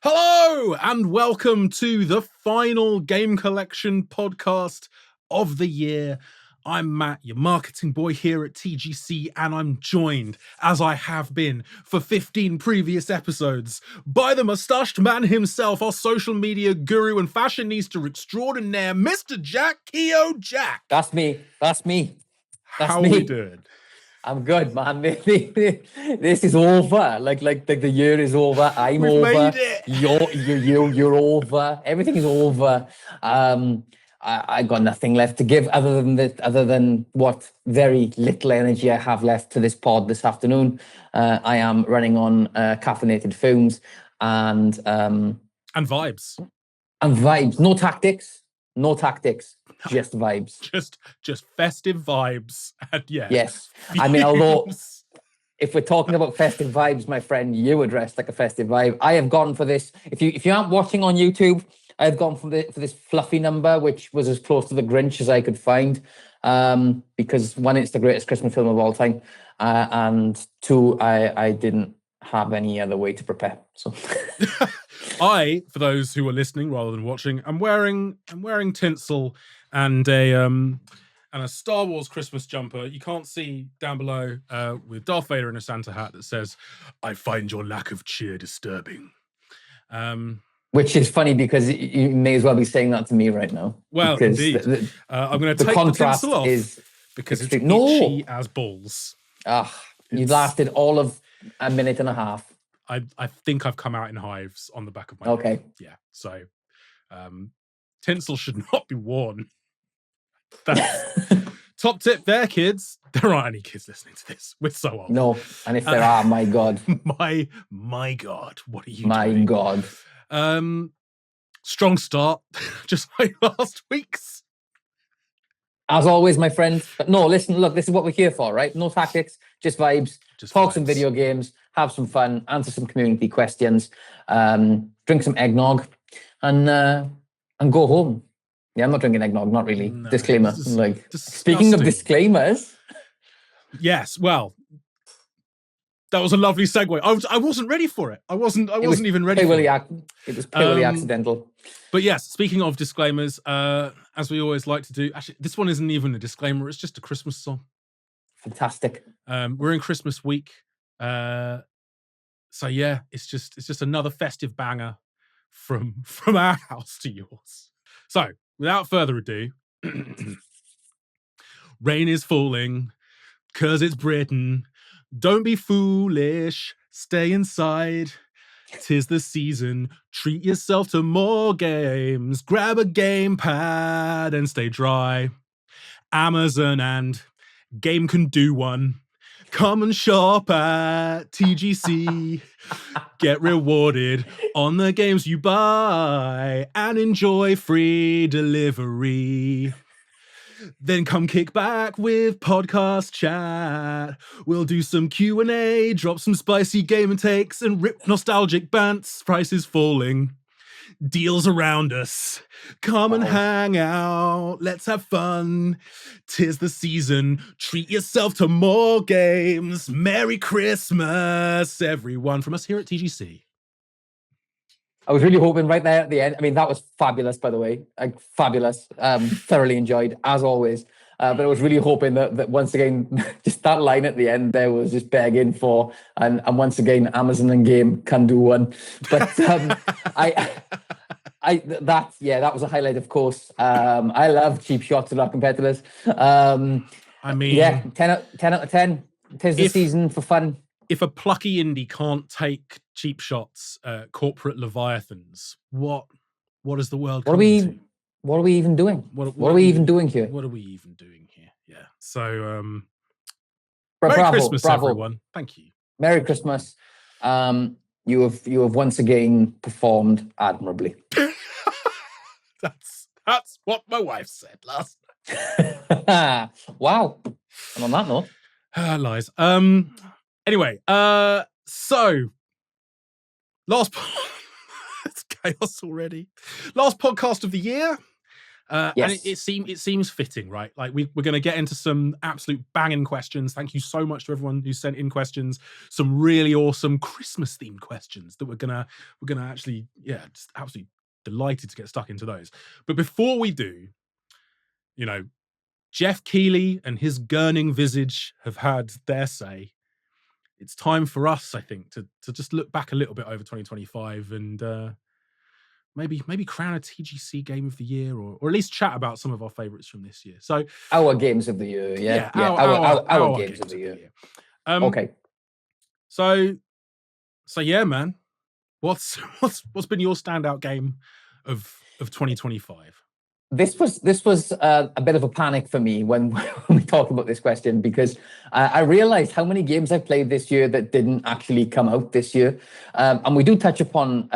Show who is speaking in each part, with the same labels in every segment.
Speaker 1: Hello and welcome to the final Game Collection podcast of the year. I'm Matt, your marketing boy here at TGC, and I'm joined, as I have been for 15 previous episodes, by the moustached man himself, our social media guru and fashionista extraordinaire, Mr. Jack Keogh Jack.
Speaker 2: That's me.
Speaker 1: How are we doing?
Speaker 2: I'm good, man. This is over. Like the year is over. We've over.
Speaker 1: Made it.
Speaker 2: You're over. Everything is over. I got nothing left to give other than what very little energy I have left to this pod this afternoon. I am running on caffeinated fumes and
Speaker 1: vibes.
Speaker 2: And vibes. No tactics. Just vibes.
Speaker 1: Just festive vibes. And yeah.
Speaker 2: Yes. I mean, although if we're talking about festive vibes, my friend, you were dressed like a festive vibe. I have gone for this. If you aren't watching on YouTube, I've gone for this fluffy number, which was as close to the Grinch as I could find. Because one, it's the greatest Christmas film of all time. And two, I didn't have any other way to prepare. So
Speaker 1: for those who are listening rather than watching, I'm wearing tinsel and a Star Wars Christmas jumper. You can't see down below with Darth Vader in a Santa hat that says, "I find your lack of cheer disturbing."
Speaker 2: Which is funny because you may as well be saying that to me right now.
Speaker 1: Well, indeed. I'm going to take the tinsel off because it's itchy as balls.
Speaker 2: You lasted all of a minute and a half.
Speaker 1: I think I've come out in hives on the back of my
Speaker 2: neck.
Speaker 1: Yeah. So tinsel should not be worn. That's top tip there, kids. There aren't any kids listening to this. We're so old.
Speaker 2: No, and if there are, my God.
Speaker 1: My God, what are you doing?
Speaker 2: My God.
Speaker 1: Strong start, just like last week's.
Speaker 2: As always, my friend. But no, listen, look, this is what we're here for, right? No tactics, just vibes. Talk some video games, have some fun, answer some community questions, drink some eggnog, and go home. Yeah, I'm not drinking eggnog, not really. No, disclaimer. Speaking of disclaimers.
Speaker 1: Yes, well, that was a lovely segue. I wasn't ready for it. I wasn't even ready for it.
Speaker 2: It was purely accidental.
Speaker 1: But yes, speaking of disclaimers, as we always like to do, actually, this one isn't even a disclaimer. It's just a Christmas song.
Speaker 2: Fantastic.
Speaker 1: We're in Christmas week. So yeah, it's just another festive banger from our house to yours. So without further ado, rain is falling 'cause it's Britain. Don't be foolish, stay inside. 'Tis the season, treat yourself to more games. Grab a gamepad and stay dry. Amazon and Game Can Do One. Come and shop at TGC. Get rewarded on the games you buy and enjoy free delivery. Then come kick back with podcast chat. We'll do some Q&A, drop some spicy game takes, and rip nostalgic bants. Prices falling, deals around us. Come and hang out, let's have fun. 'Tis the season, treat yourself to more games. Merry Christmas, everyone, from us here at TGC.
Speaker 2: I was really hoping right there at the end. I mean, that was fabulous, by the way. Fabulous. Thoroughly enjoyed, as always. But I was really hoping that once again, just that line at the end there was just begging for, and once again, Amazon and Game Can Do One. But that was a highlight, of course. I love cheap shots of our competitors. I
Speaker 1: mean,
Speaker 2: yeah, 10 out of 10. 'Tis the season for fun.
Speaker 1: If a plucky indie can't take cheap shots, corporate leviathans, what is the world coming to?
Speaker 2: What are we even doing? What are we even doing here?
Speaker 1: What are we even doing here? Yeah. So, Merry Christmas, everyone. Thank you.
Speaker 2: Merry Christmas. You have once again performed admirably.
Speaker 1: That's what my wife said last night.
Speaker 2: Wow. And on that note,
Speaker 1: lies. Anyway, so last it's chaos already. Last podcast of the year. And
Speaker 2: Yes.
Speaker 1: it seems fitting, right? Like we're going to get into some absolute banging questions. Thank you so much to everyone who sent in questions. Some really awesome Christmas themed questions that we're gonna actually, just absolutely delighted to get stuck into those. But before we do, Jeff Keighley and his gurning visage have had their say. It's time for us, I think, to just look back a little bit over 2025 and maybe crown a TGC Game of the Year, or at least chat about some of our favourites from this year. So
Speaker 2: our games of the year,
Speaker 1: yeah,
Speaker 2: our games of the year. Okay.
Speaker 1: So yeah, man. What's been your standout game of 2025?
Speaker 2: This was a bit of a panic for me when we talk about this question, because I realized how many games I've played this year that didn't actually come out this year, and we do touch upon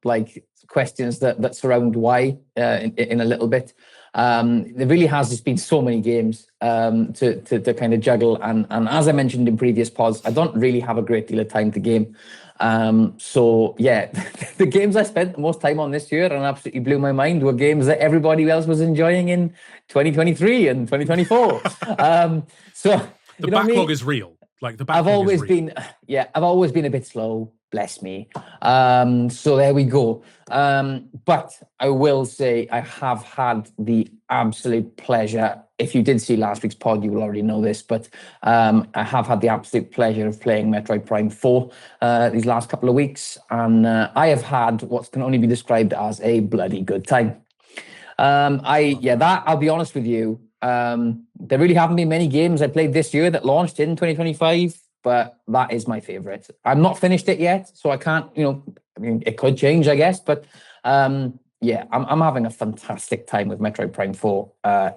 Speaker 2: like questions that surround why in a little bit. There really has just been so many games to kind of juggle, and as I mentioned in previous pods, I don't really have a great deal of time to game. So yeah, the games I spent the most time on this year and absolutely blew my mind were games that everybody else was enjoying in 2023 and 2024. So
Speaker 1: the backlog is real. Like the backlog
Speaker 2: I've always
Speaker 1: is real.
Speaker 2: I've always been a bit slow, bless me. So there we go. But I will say I have had the absolute pleasure. If you did see last week's pod, you will already know this, but I have had the absolute pleasure of playing Metroid Prime 4 these last couple of weeks, and I have had what can only be described as a bloody good time. I'll be honest with you. There really haven't been many games I played this year that launched in 2025, but that is my favorite. I'm not finished it yet, so I can't, it could change, I guess, but I'm having a fantastic time with Metroid Prime 4.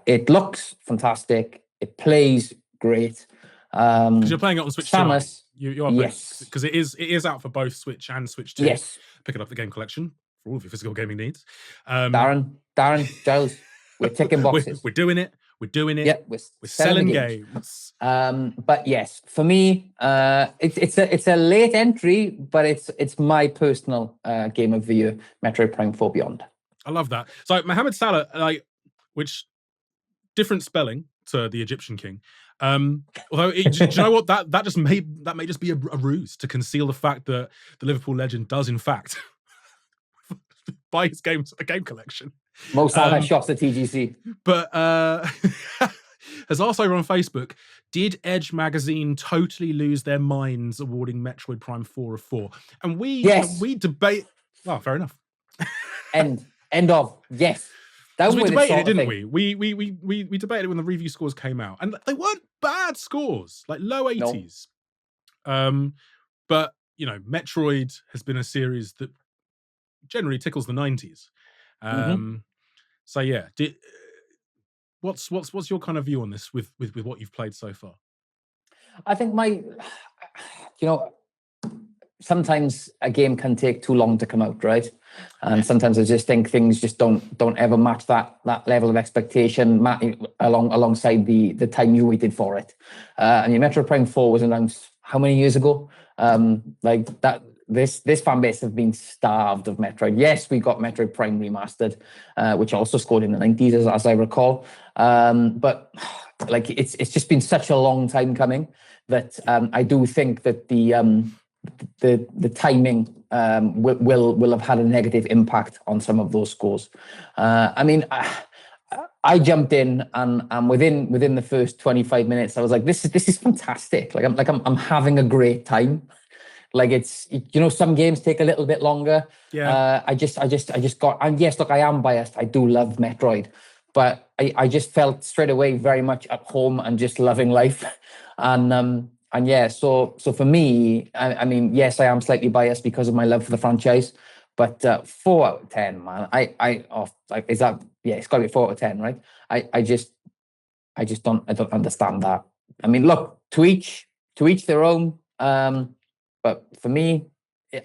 Speaker 2: It looks fantastic. It plays great.
Speaker 1: Because you're playing it on Switch 2.
Speaker 2: Samus,
Speaker 1: you are, yes, because it is out for both Switch and Switch 2.
Speaker 2: Yes,
Speaker 1: picking up the game collection for all of your physical gaming needs.
Speaker 2: Darren, Giles, we're ticking boxes.
Speaker 1: We're doing it.
Speaker 2: Yeah, we're
Speaker 1: selling games.
Speaker 2: But yes, for me, it's a late entry, but it's my personal game of the year, Metroid Prime 4 Beyond.
Speaker 1: I love that. So Mohammed Salah, which different spelling to the Egyptian king. Although, do you know what, that may just be a ruse to conceal the fact that the Liverpool legend does in fact buy his games a game collection.
Speaker 2: Mo Salah shots at TGC.
Speaker 1: But has asked over on Facebook, did Edge magazine totally lose their minds awarding Metroid Prime 4 a 4? And we debate. Oh, fair enough.
Speaker 2: End of. Yes.
Speaker 1: We debated it, didn't we? We debated it when the review scores came out, and they weren't bad scores, like low 80s. No. But Metroid has been a series that generally tickles the 90s. So yeah, what's your kind of view on this with what you've played so far?
Speaker 2: I think sometimes a game can take too long to come out, right? And sometimes I just think things just don't ever match that level of expectation alongside the time you waited for it. And Metroid Prime 4 was announced how many years ago? Like that. This fan base have been starved of Metroid. Yes, we got Metroid Prime Remastered, which also scored in the 90s, as I recall. But like it's just been such a long time coming that I do think that the timing will have had a negative impact on some of those scores. I jumped in and within the first 25 minutes, I was like, this is fantastic. I'm having a great time. Like it's, some games take a little bit longer.
Speaker 1: Yeah.
Speaker 2: I just got, and yes, look, I am biased. I do love Metroid, but I just felt straight away very much at home and just loving life. And yeah, so for me, I mean, yes, I am slightly biased because of my love for the franchise, but 4 out of 10, man. It's got to be 4 out of 10, right? I just don't understand that. I mean, look, to each their own. But for me,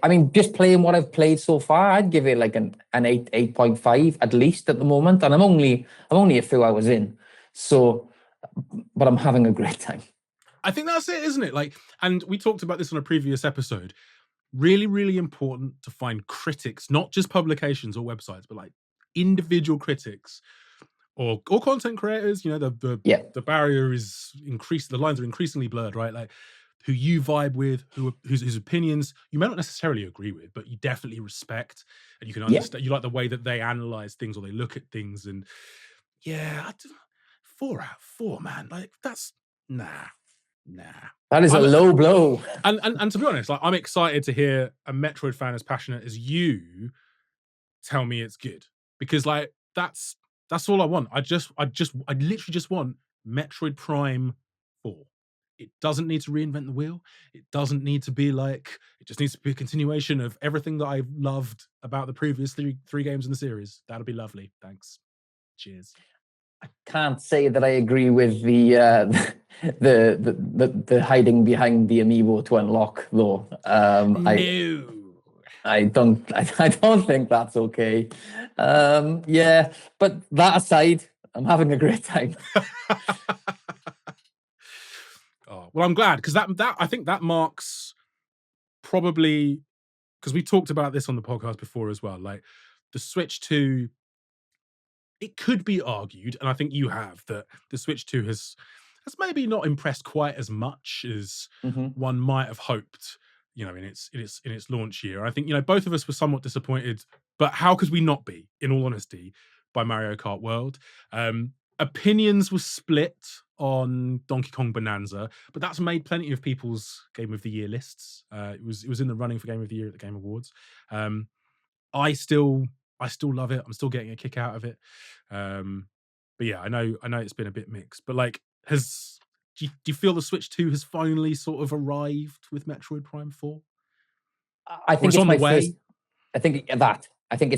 Speaker 2: I mean, just playing what I've played so far, I'd give it like an 8.5 at least at the moment. And I'm only a few hours in. So, but I'm having a great time.
Speaker 1: I think that's it, isn't it? Like, and we talked about this on a previous episode. Really, really important to find critics, not just publications or websites, but like individual critics or content creators, you know, the barrier is increased, the lines are increasingly blurred, right? Like who you vibe with, whose opinions you may not necessarily agree with, but you definitely respect, and you can understand. You like the way that they analyze things or they look at things, and yeah, 4 out of 4, man. Like that's nah.
Speaker 2: That is a low blow.
Speaker 1: And to be honest, like I'm excited to hear a Metroid fan as passionate as you tell me it's good, because like that's all I want. I literally just want Metroid Prime 4. It doesn't need to reinvent the wheel. It doesn't need to be like, it just needs to be a continuation of everything that I've loved about the previous three games in the series. That'll be lovely. Thanks. Cheers.
Speaker 2: I can't say that I agree with the hiding behind the amiibo to unlock though.
Speaker 1: No.
Speaker 2: I don't think that's okay. Yeah, but that aside, I'm having a great time.
Speaker 1: Oh, well, I'm glad, because that I think that marks probably, because we talked about this on the podcast before as well. Like the Switch 2, it could be argued, and I think you have, that the Switch 2 has maybe not impressed quite as much as one might have hoped, you know, in its launch year. I think, you know, both of us were somewhat disappointed, but how could we not be, in all honesty, by Mario Kart World? Opinions were split on Donkey Kong Bonanza, but that's made plenty of people's Game of the Year lists. It was in the running for Game of the Year at the Game Awards. I still love it. I'm still getting a kick out of it. But yeah, I know it's been a bit mixed. But like, do you feel the Switch 2 has finally sort of arrived with Metroid Prime 4?
Speaker 2: I think it's my first. I think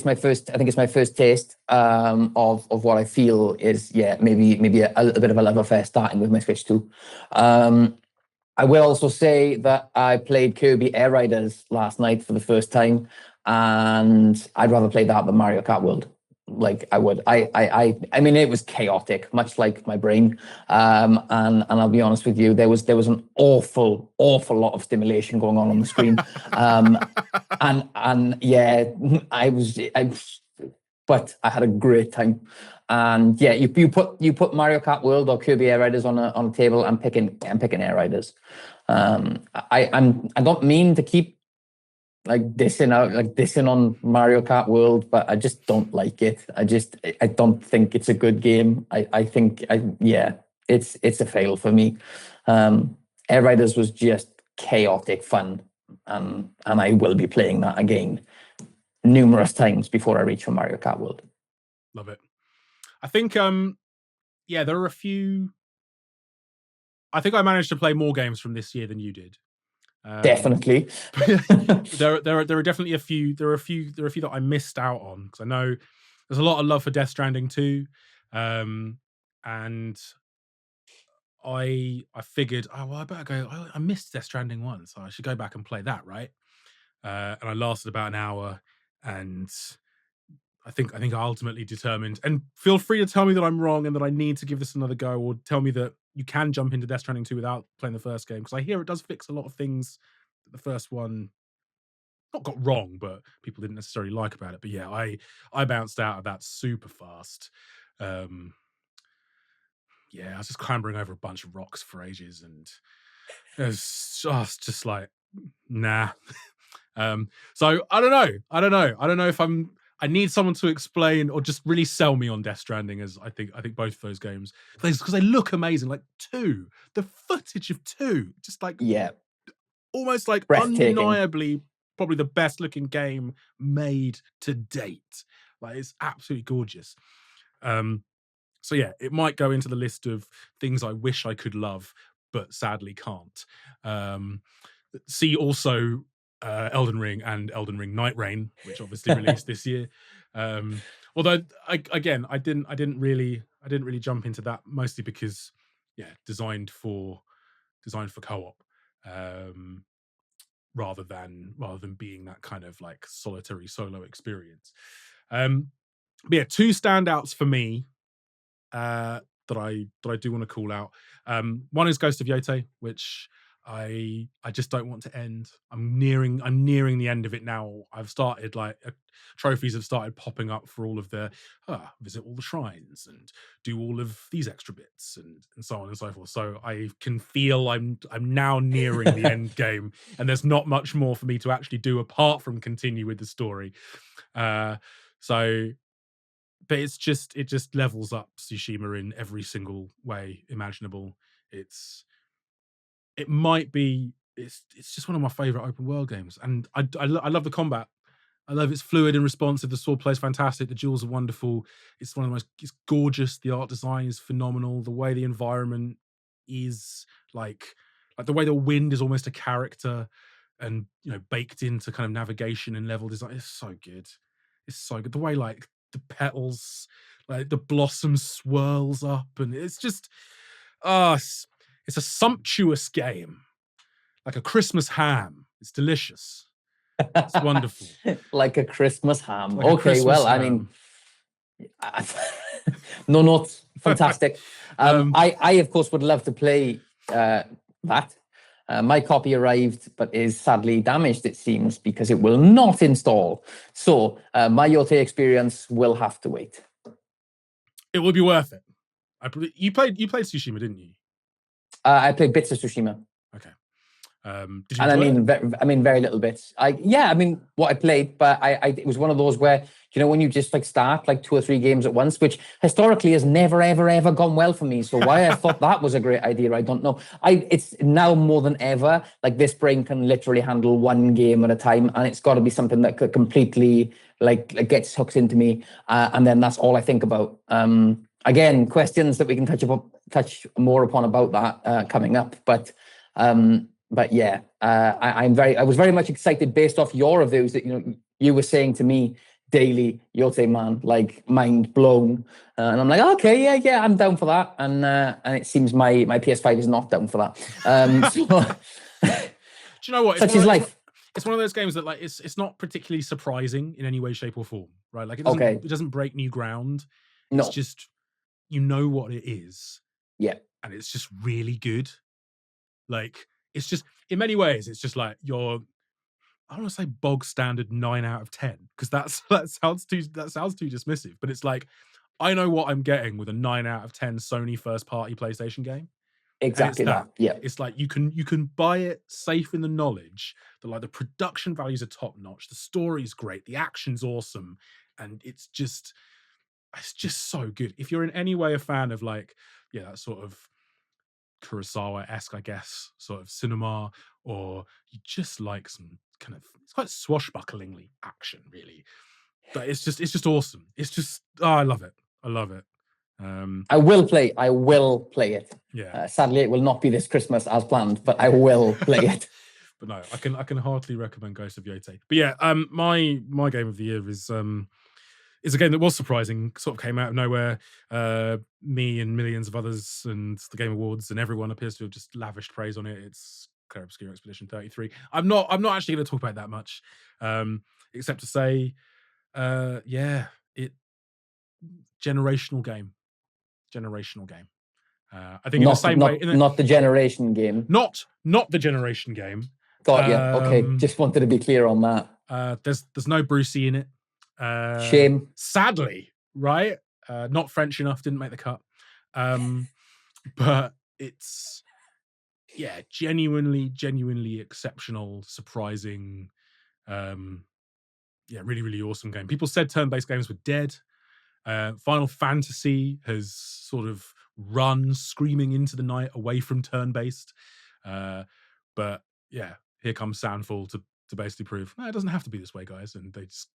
Speaker 2: it's my first taste of what I feel is, maybe a little bit of a love affair starting with my Switch 2. I will also say that I played Kirby Air Riders last night for the first time, and I'd rather play that than Mario Kart World. Like I would. I mean, it was chaotic, much like my brain. And I'll be honest with you, there was an awful lot of stimulation going on the screen. And yeah, but I had a great time. And yeah, you put Mario Kart World or Kirby Air Riders on a table, I'm picking Air Riders. I don't mean to keep dissing on Mario Kart World, but I just don't like it. I don't think it's a good game. I think it's a fail for me. Air Riders was just chaotic fun, and I will be playing that again numerous times before I reach for Mario Kart World.
Speaker 1: Love it. I think there are a few. I think I managed to play more games from this year than you did.
Speaker 2: Definitely.
Speaker 1: there are definitely a few. There are a few that I missed out on, because I know there's a lot of love for Death Stranding 2, and I figured, oh well, I better go. I missed Death Stranding 1, so I should go back and play that, right? And I lasted about an hour, and I think I ultimately determined, and feel free to tell me that I'm wrong and that I need to give this another go, or tell me that you can jump into Death Stranding 2 without playing the first game, because I hear it does fix a lot of things that the first one not got wrong, but people didn't necessarily like about it. But yeah, I bounced out of that super fast. I was just clambering over a bunch of rocks for ages, and it was just like, nah. So I don't know if I need someone to explain or just really sell me on Death Stranding, as I think both of those games, because they look amazing. Like 2, the footage of 2, just like almost like undeniably probably the best looking game made to date. Like it's absolutely gorgeous. So yeah, it might go into the list of things I wish I could love, but sadly can't. See also Elden Ring and Elden Ring Night Rain, which obviously released this year. Although I didn't really jump into that, mostly because designed for co-op, rather than being that kind of like solitary solo experience. But yeah, 2 standouts for me that I do want to call out. One is Ghost of Yote, which I just don't want to end. I'm nearing the end of it now. I've started trophies have started popping up for all of the visit all the shrines and do all of these extra bits and so on and so forth. So I can feel I'm now nearing the end game, and there's not much more for me to actually do apart from continue with the story. So but it just levels up Tsushima in every single way imaginable. It might be it's just one of my favorite open world games, and I love the combat. I love it's fluid and responsive. The sword play is fantastic. The duels are wonderful. It's one of the most. It's gorgeous. The art design is phenomenal. The way the environment is like the way the wind is almost a character, and baked into kind of navigation and level design. It's so good. It's so good. The way like the petals, like the blossom swirls up, and it's just it's a sumptuous game. Like a Christmas ham. It's delicious. It's wonderful.
Speaker 2: Like a Christmas ham.
Speaker 1: Like a
Speaker 2: Okay,
Speaker 1: Christmas
Speaker 2: well, I
Speaker 1: ham.
Speaker 2: mean, no notes. Fantastic. I of course would love to play that. My copy arrived, but is sadly damaged, it seems, because it will not install. So my Yote experience will have to wait.
Speaker 1: It will be worth it. You played Tsushima, didn't you?
Speaker 2: I played bits of Tsushima.
Speaker 1: Okay. Did you
Speaker 2: And
Speaker 1: enjoy
Speaker 2: I mean, very little bits. I mean, what I played, but it was one of those where, when you just start 2 or 3 games at once, which historically has never, ever, ever gone well for me. So why I thought that was a great idea, I don't know. It's now more than ever, this brain can literally handle 1 game at a time, and it's got to be something that could completely gets hooked into me. And then that's all I think about. Again, questions that we can touch more upon about that coming up. But yeah, I was very much excited based off your reviews that you were saying to me daily, Yote man, mind blown, and I'm like, okay, yeah, I'm down for that, and it seems my PS5 is not down for that. So,
Speaker 1: do you know what?
Speaker 2: Such is life.
Speaker 1: It's one of those games that it's not particularly surprising in any way, shape, or form, right? It doesn't break new ground.
Speaker 2: No.
Speaker 1: It's just what it is.
Speaker 2: Yeah,
Speaker 1: and it's just really good. It's just in many ways, it's just your I don't want to say bog standard 9 out of 10 because that sounds too dismissive, but it's I know what I'm getting with a 9 out of 10 Sony first party PlayStation game.
Speaker 2: Exactly that. Yeah,
Speaker 1: it's you can buy it safe in the knowledge that the production values are top notch, the story's great, the action's awesome, and it's just so good. If you're in any way a fan of that sort of Kurosawa-esque, I guess, sort of cinema, or you just like some kind of, it's quite swashbucklingly action, really. But it's just awesome. It's just, I love it. I
Speaker 2: will play it.
Speaker 1: Yeah.
Speaker 2: Sadly, it will not be this Christmas as planned, but I will play it.
Speaker 1: But no, I can heartily recommend Ghost of Yote. But yeah, my game of the year is a game that was surprising, sort of came out of nowhere. Me and millions of others and the Game Awards and everyone appears to have just lavished praise on it. It's Clair Obscur Expedition 33. I'm not actually going to talk about that much, except to say, generational game. I think in the same way,
Speaker 2: not the generation game.
Speaker 1: Not the generation game.
Speaker 2: Got you. Okay, just wanted to be clear on that.
Speaker 1: There's no Brucey in it.
Speaker 2: Shame.
Speaker 1: Sadly, right? Not French enough, didn't make the cut. But it's genuinely exceptional, surprising. Really, really awesome game. People said turn-based games were dead. Final Fantasy has sort of run screaming into the night away from turn-based. But yeah, here comes Soundfall to basically prove it doesn't have to be this way, guys, and they just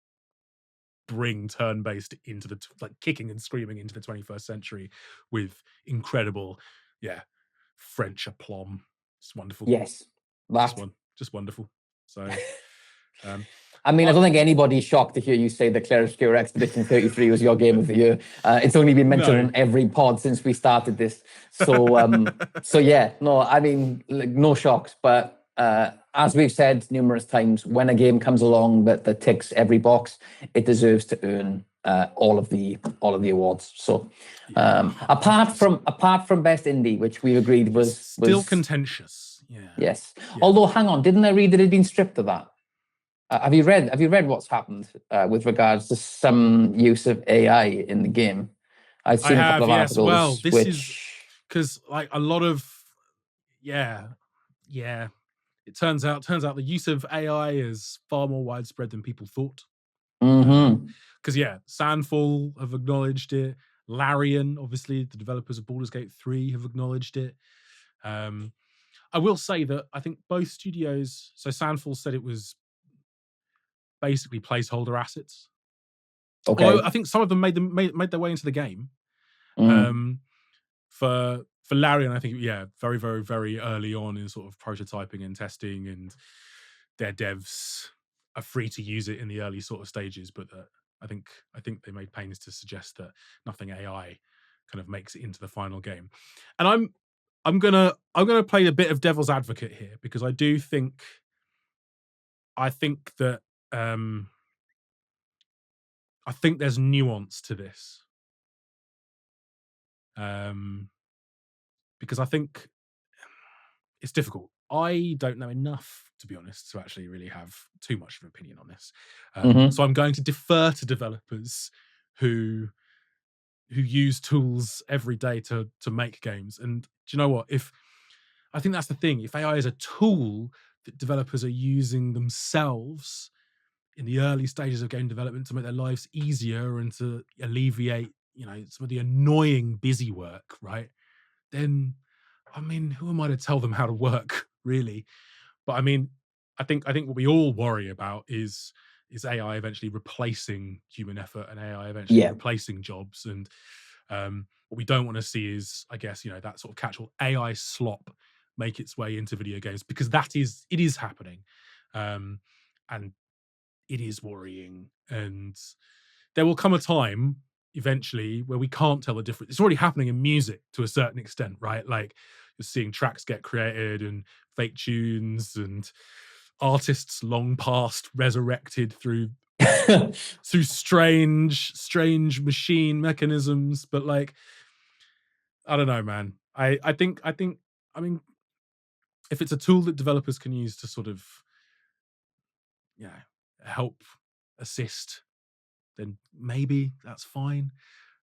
Speaker 1: bring turn-based into the kicking and screaming into the 21st century with incredible French aplomb. It's wonderful.
Speaker 2: Yes,
Speaker 1: just wonderful. So
Speaker 2: I mean, I don't think anybody's shocked to hear you say that Clair Obscur Expedition 33 was your game of the year. It's only been mentioned on every pod since we started this. So so yeah, no, I mean, no shocks, but as we've said numerous times, when a game comes along that ticks every box, it deserves to earn all of the awards. So apart from best indie, which we agreed was
Speaker 1: still contentious.
Speaker 2: Yes. Although, hang on, didn't I read that it had been stripped of that? Have you read what's happened with regards to some use of AI in the game? I've seen a couple of articles.
Speaker 1: Well, this is because like a lot of it turns out the use of AI is far more widespread than people thought. Because Sandfall have acknowledged it. Larian, obviously, the developers of Baldur's Gate 3 have acknowledged it. I will say that I think both studios, so Sandfall said it was basically placeholder assets.
Speaker 2: Okay.
Speaker 1: Although I think some of them made their way into the game. For Larian, I think very, very, very early on in sort of prototyping and testing, and their devs are free to use it in the early sort of stages, but I think they made pains to suggest that nothing AI kind of makes it into the final game. And I'm gonna play a bit of devil's advocate here, because I think that I think there's nuance to this. Because I think it's difficult. I don't know enough, to be honest, to actually really have too much of an opinion on this. So I'm going to defer to developers who use tools every day to make games. And do you know what? I think that's the thing. If AI is a tool that developers are using themselves in the early stages of game development to make their lives easier and to alleviate, some of the annoying busy work, right? Then, I mean, who am I to tell them how to work, really? But I mean, I think what we all worry about is AI eventually replacing human effort, and AI eventually replacing jobs. And what we don't want to see is, I guess, that sort of catch-all AI slop make its way into video games, because it is happening, and it is worrying. And there will come a time eventually where we can't tell the difference. It's already happening in music to a certain extent, right? Like, you're seeing tracks get created and fake tunes and artists long past resurrected through strange machine mechanisms. But like, I don't know, man. I think I mean, if it's a tool that developers can use to sort of help assist, then maybe that's fine.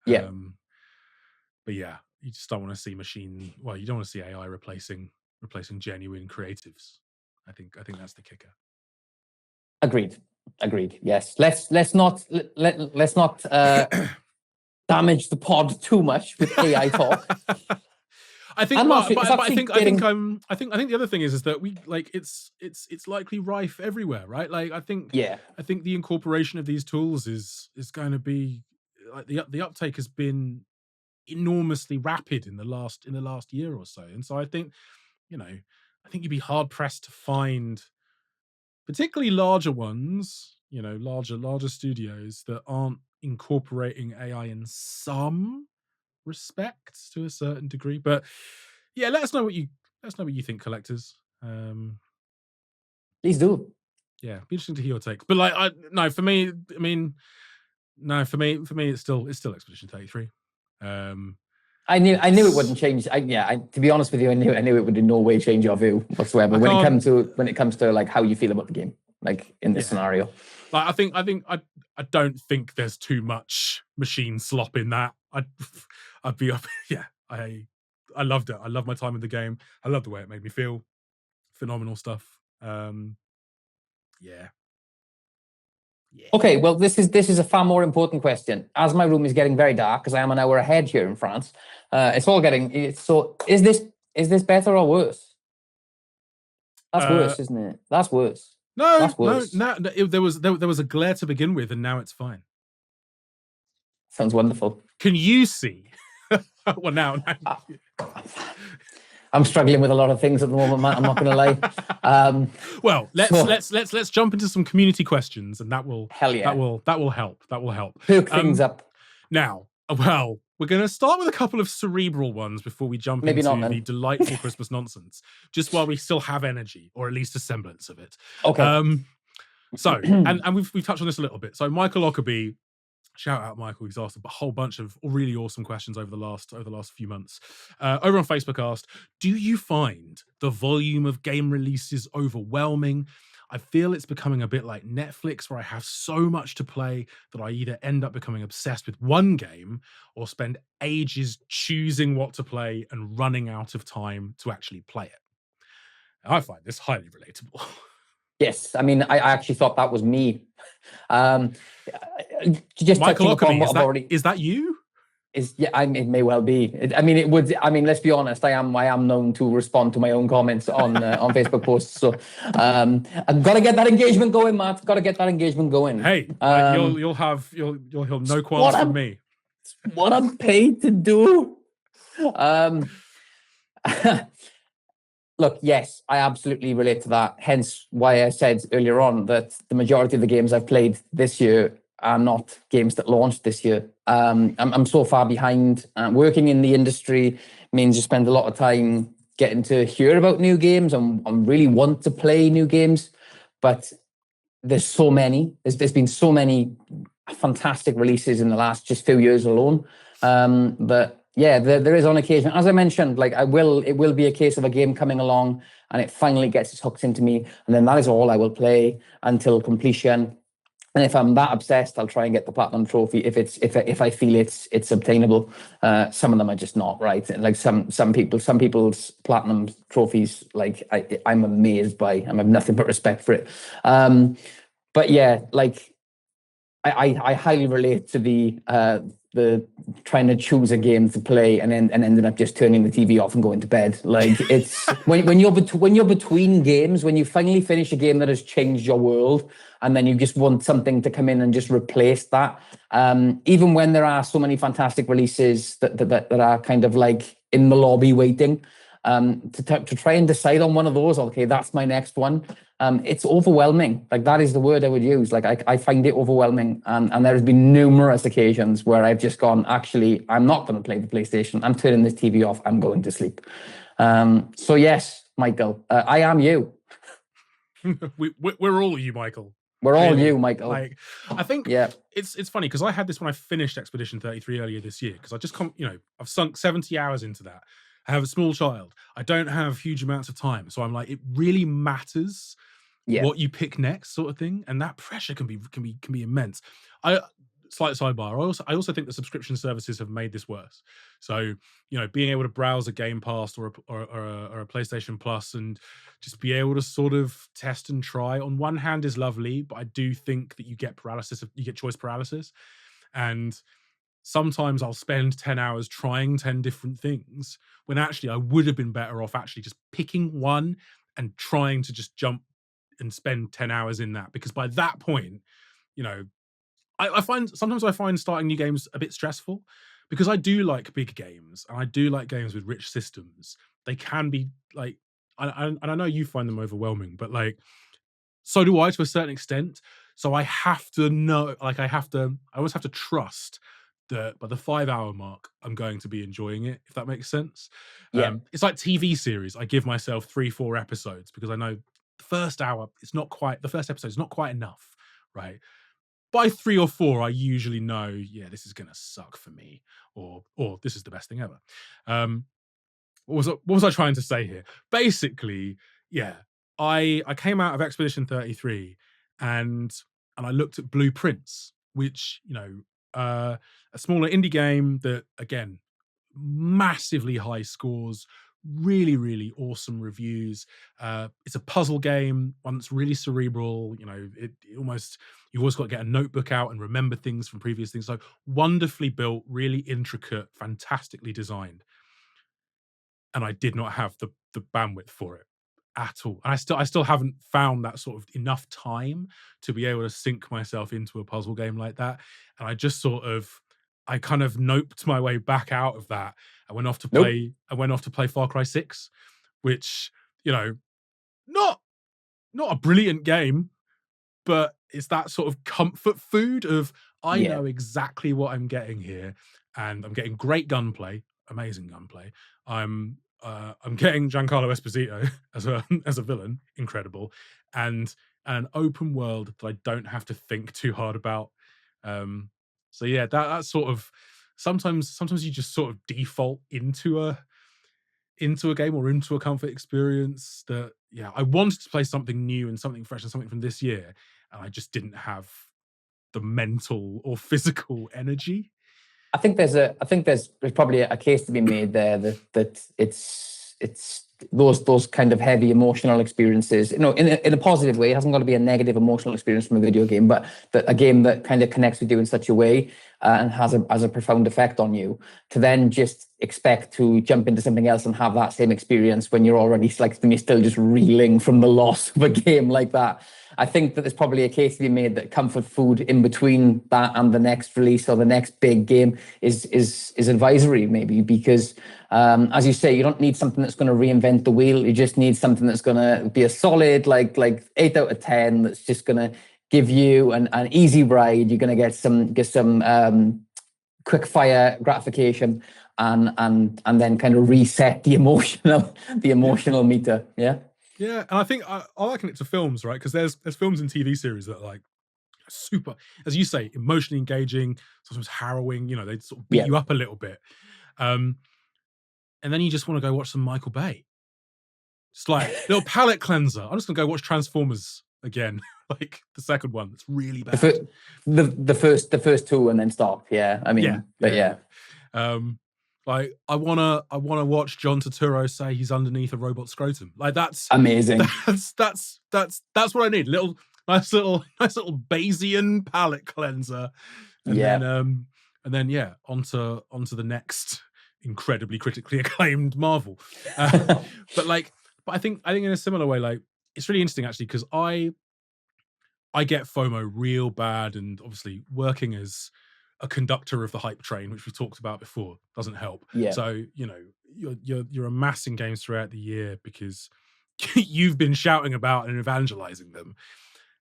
Speaker 1: But you just don't want to see you don't want to see AI replacing genuine creatives. I think that's the kicker.
Speaker 2: Agreed. Yes. Let's not damage the pod too much with AI talk.
Speaker 1: I think, I think the other thing is that we like it's likely rife everywhere, right? Like, I think the incorporation of these tools is going to be like the uptake has been enormously rapid in the last year or so. And so I think you'd be hard pressed to find particularly larger ones, larger studios that aren't incorporating AI in some respects to a certain degree. But let us know what you think, collectors.
Speaker 2: Please do.
Speaker 1: Be interesting to hear your takes. But like, for me, it's still Expedition 33.
Speaker 2: I knew it wouldn't change. To be honest with you, I knew it would in no way change your view whatsoever when it comes to like how you feel about the game, like in this scenario.
Speaker 1: Like, I don't think there's too much machine slop in that. I'd be up. I loved it. I love my time in the game. I love the way it made me feel. Phenomenal stuff.
Speaker 2: Okay, well, this is a far more important question. As my room is getting very dark, because I am an hour ahead here in France, so is this better or worse? That's worse, isn't it? That's worse.
Speaker 1: No,
Speaker 2: that's worse.
Speaker 1: No. There was a glare to begin with, and now it's fine.
Speaker 2: Sounds wonderful.
Speaker 1: Can you see? Well, now.
Speaker 2: I'm struggling with a lot of things at the moment, Matt. I'm not going to lie.
Speaker 1: Well, let's jump into some community questions, and that will help. That will help.
Speaker 2: Hook things up.
Speaker 1: Now, well, we're going to start with a couple of cerebral ones before we jump into the delightful Christmas nonsense, just while we still have energy, or at least a semblance of it.
Speaker 2: Okay.
Speaker 1: So, and we've touched on this a little bit. So, Michael Lockerbie Shout out Michael, he's asked a whole bunch of really awesome questions over the last few months. Over on Facebook asked, do you find the volume of game releases overwhelming? I feel it's becoming a bit like Netflix, where I have so much to play that I either end up becoming obsessed with one game or spend ages choosing what to play and running out of time to actually play it. I find this highly relatable.
Speaker 2: Yes, I mean, I actually thought that was me. Um, just
Speaker 1: Michael
Speaker 2: touching upon
Speaker 1: Ockamy,
Speaker 2: what I've already
Speaker 1: is that you?
Speaker 2: it may well be. I mean, it would. I mean, let's be honest. I am known to respond to my own comments on Facebook posts. So I've got to get that engagement going, Matt. Got to get that engagement going.
Speaker 1: Hey, you'll have no qualms from me.
Speaker 2: What I'm paid to do. Look, yes, I absolutely relate to that. Hence why I said earlier on that the majority of the games I've played this year are not games that launched this year. I'm so far behind. Working in the industry means you spend a lot of time getting to hear about new games and really want to play new games. But there's so many. There's been so many fantastic releases in the last just few years alone. But yeah, there is on occasion, as I mentioned, like it will be a case of a game coming along and it finally gets its hooks into me, and then that is all I will play until completion. And if I'm that obsessed, I'll try and get the platinum trophy if I feel it's obtainable. Some of them are just not, right. Like some people's platinum trophies, like I'm amazed by. I have nothing but respect for it. But yeah, like I highly relate to the trying to choose a game to play and ending up just turning the TV off and going to bed. Like it's when you're between games, when you finally finish a game that has changed your world, and then you just want something to come in and just replace that. Even when there are so many fantastic releases that are kind of like in the lobby waiting, to try and decide on one of those, okay, that's my next one. It's overwhelming. Like that is the word I would use. Like I find it overwhelming. And there has been numerous occasions where I've just gone, actually, I'm not going to play the PlayStation. I'm turning this TV off. I'm going to sleep. So yes, Michael, I am you.
Speaker 1: We're all you, Michael.
Speaker 2: We're all you, Michael.
Speaker 1: Like, I think it's funny because I had this when I finished Expedition 33 earlier this year, because I just I've sunk 70 hours into that. I have a small child. I don't have huge amounts of time. So I'm like, it really matters what you pick next, sort of thing. And that pressure can be immense. Slight sidebar. I also think the subscription services have made this worse. So, being able to browse a Game Pass or a PlayStation Plus and just be able to sort of test and try on one hand is lovely, but I do think that you get choice paralysis. And sometimes I'll spend 10 hours trying 10 different things when actually I would have been better off actually just picking one and trying to just jump and spend 10 hours in that. Because by that point, I find starting new games a bit stressful, because I do like big games and I do like games with rich systems. They can be like, and I know you find them overwhelming, but like, so do I to a certain extent. So I have to know, like I always have to trust that by the 5-hour mark, I'm going to be enjoying it, if that makes sense. It's like TV series. I give myself 3-4 episodes because I know the first episode is not quite enough, right? By 3 or 4, I usually know, yeah, this is gonna suck for me, or this is the best thing ever. What was I trying to say here? Basically, yeah, I came out of Expedition 33 and I looked at Blueprints, which, a smaller indie game that, again, massively high scores, really, really awesome reviews. It's a puzzle game, one that's really cerebral. It almost, you've always got to get a notebook out and remember things from previous things. So wonderfully built, really intricate, fantastically designed. And I did not have the bandwidth for it at all. And I still haven't found that sort of enough time to be able to sink myself into a puzzle game like that. And I kind of noped my way back out of that. I went off to play Far Cry 6, which, not a brilliant game, but it's that sort of comfort food of, I know exactly what I'm getting here, and I'm getting great gunplay, amazing gunplay. I'm getting Giancarlo Esposito as a villain, incredible, and an open world that I don't have to think too hard about. So yeah, that's sort of sometimes you just sort of default into a game or into a comfort experience that, yeah, I wanted to play something new and something fresh and something from this year, and I just didn't have the mental or physical energy.
Speaker 2: I think there's probably a case to be made there that it's those kind of heavy emotional experiences, in a positive way. It hasn't got to be a negative emotional experience from a video game, but a game that kind of connects with you in such a way and has a profound effect on you, to then just expect to jump into something else and have that same experience when you're already when you're still just reeling from the loss of a game like that. I think that there's probably a case to be made that comfort food in between that and the next release or the next big game is advisory, maybe, because as you say, you don't need something that's going to reinvent the wheel. You just need something that's going to be a solid like 8 out of 10. That's just going to give you an easy ride. You're going to get some quick fire gratification and then kind of reset the emotional meter. Yeah.
Speaker 1: Yeah, and I think I liken it to films, right? Because there's films and TV series that are like super, as you say, emotionally engaging, sometimes harrowing. They sort of beat you up a little bit, and then you just want to go watch some Michael Bay. It's like little palate cleanser. I'm just gonna go watch Transformers again, like the second one. That's really bad.
Speaker 2: The first two and then stop. Yeah, I mean, yeah.
Speaker 1: Like I wanna watch John Turturro say he's underneath a robot scrotum. Like that's
Speaker 2: amazing.
Speaker 1: That's what I need. Nice little Bayesian palate cleanser, and then yeah, onto the next incredibly critically acclaimed Marvel. But I think in a similar way, like it's really interesting actually, because I get FOMO real bad, and obviously working as a conductor of the hype train, which we talked about before, doesn't help.
Speaker 2: Yeah.
Speaker 1: So you're amassing games throughout the year because you've been shouting about and evangelizing them,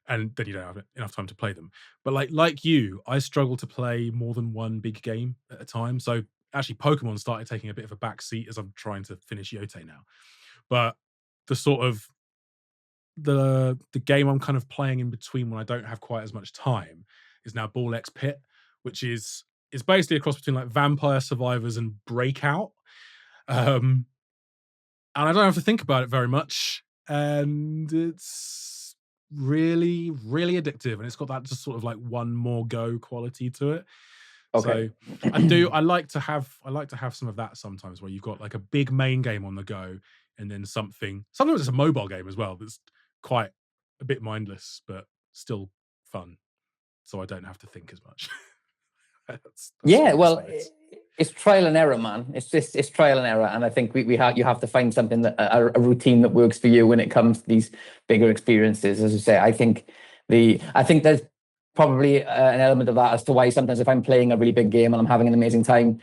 Speaker 1: and then you don't have enough time to play them. But like you, I struggle to play more than one big game at a time. So actually, Pokemon started taking a bit of a back seat as I'm trying to finish Yote now. But the sort of the game I'm kind of playing in between when I don't have quite as much time is now Ball X Pit, which is basically a cross between like Vampire Survivors and Breakout. And I don't have to think about it very much. And it's really, really addictive. And it's got that just sort of like one more go quality to it.
Speaker 2: Okay.
Speaker 1: So I like to have some of that sometimes, where you've got like a big main game on the go and then sometimes it's a mobile game as well that's quite a bit mindless but still fun. So I don't have to think as much. That's
Speaker 2: well, it's trial and error, man. It's trial and error, and I think you have to find something that a routine that works for you when it comes to these bigger experiences. As you say, I think there's probably an element of that as to why sometimes if I'm playing a really big game and I'm having an amazing time,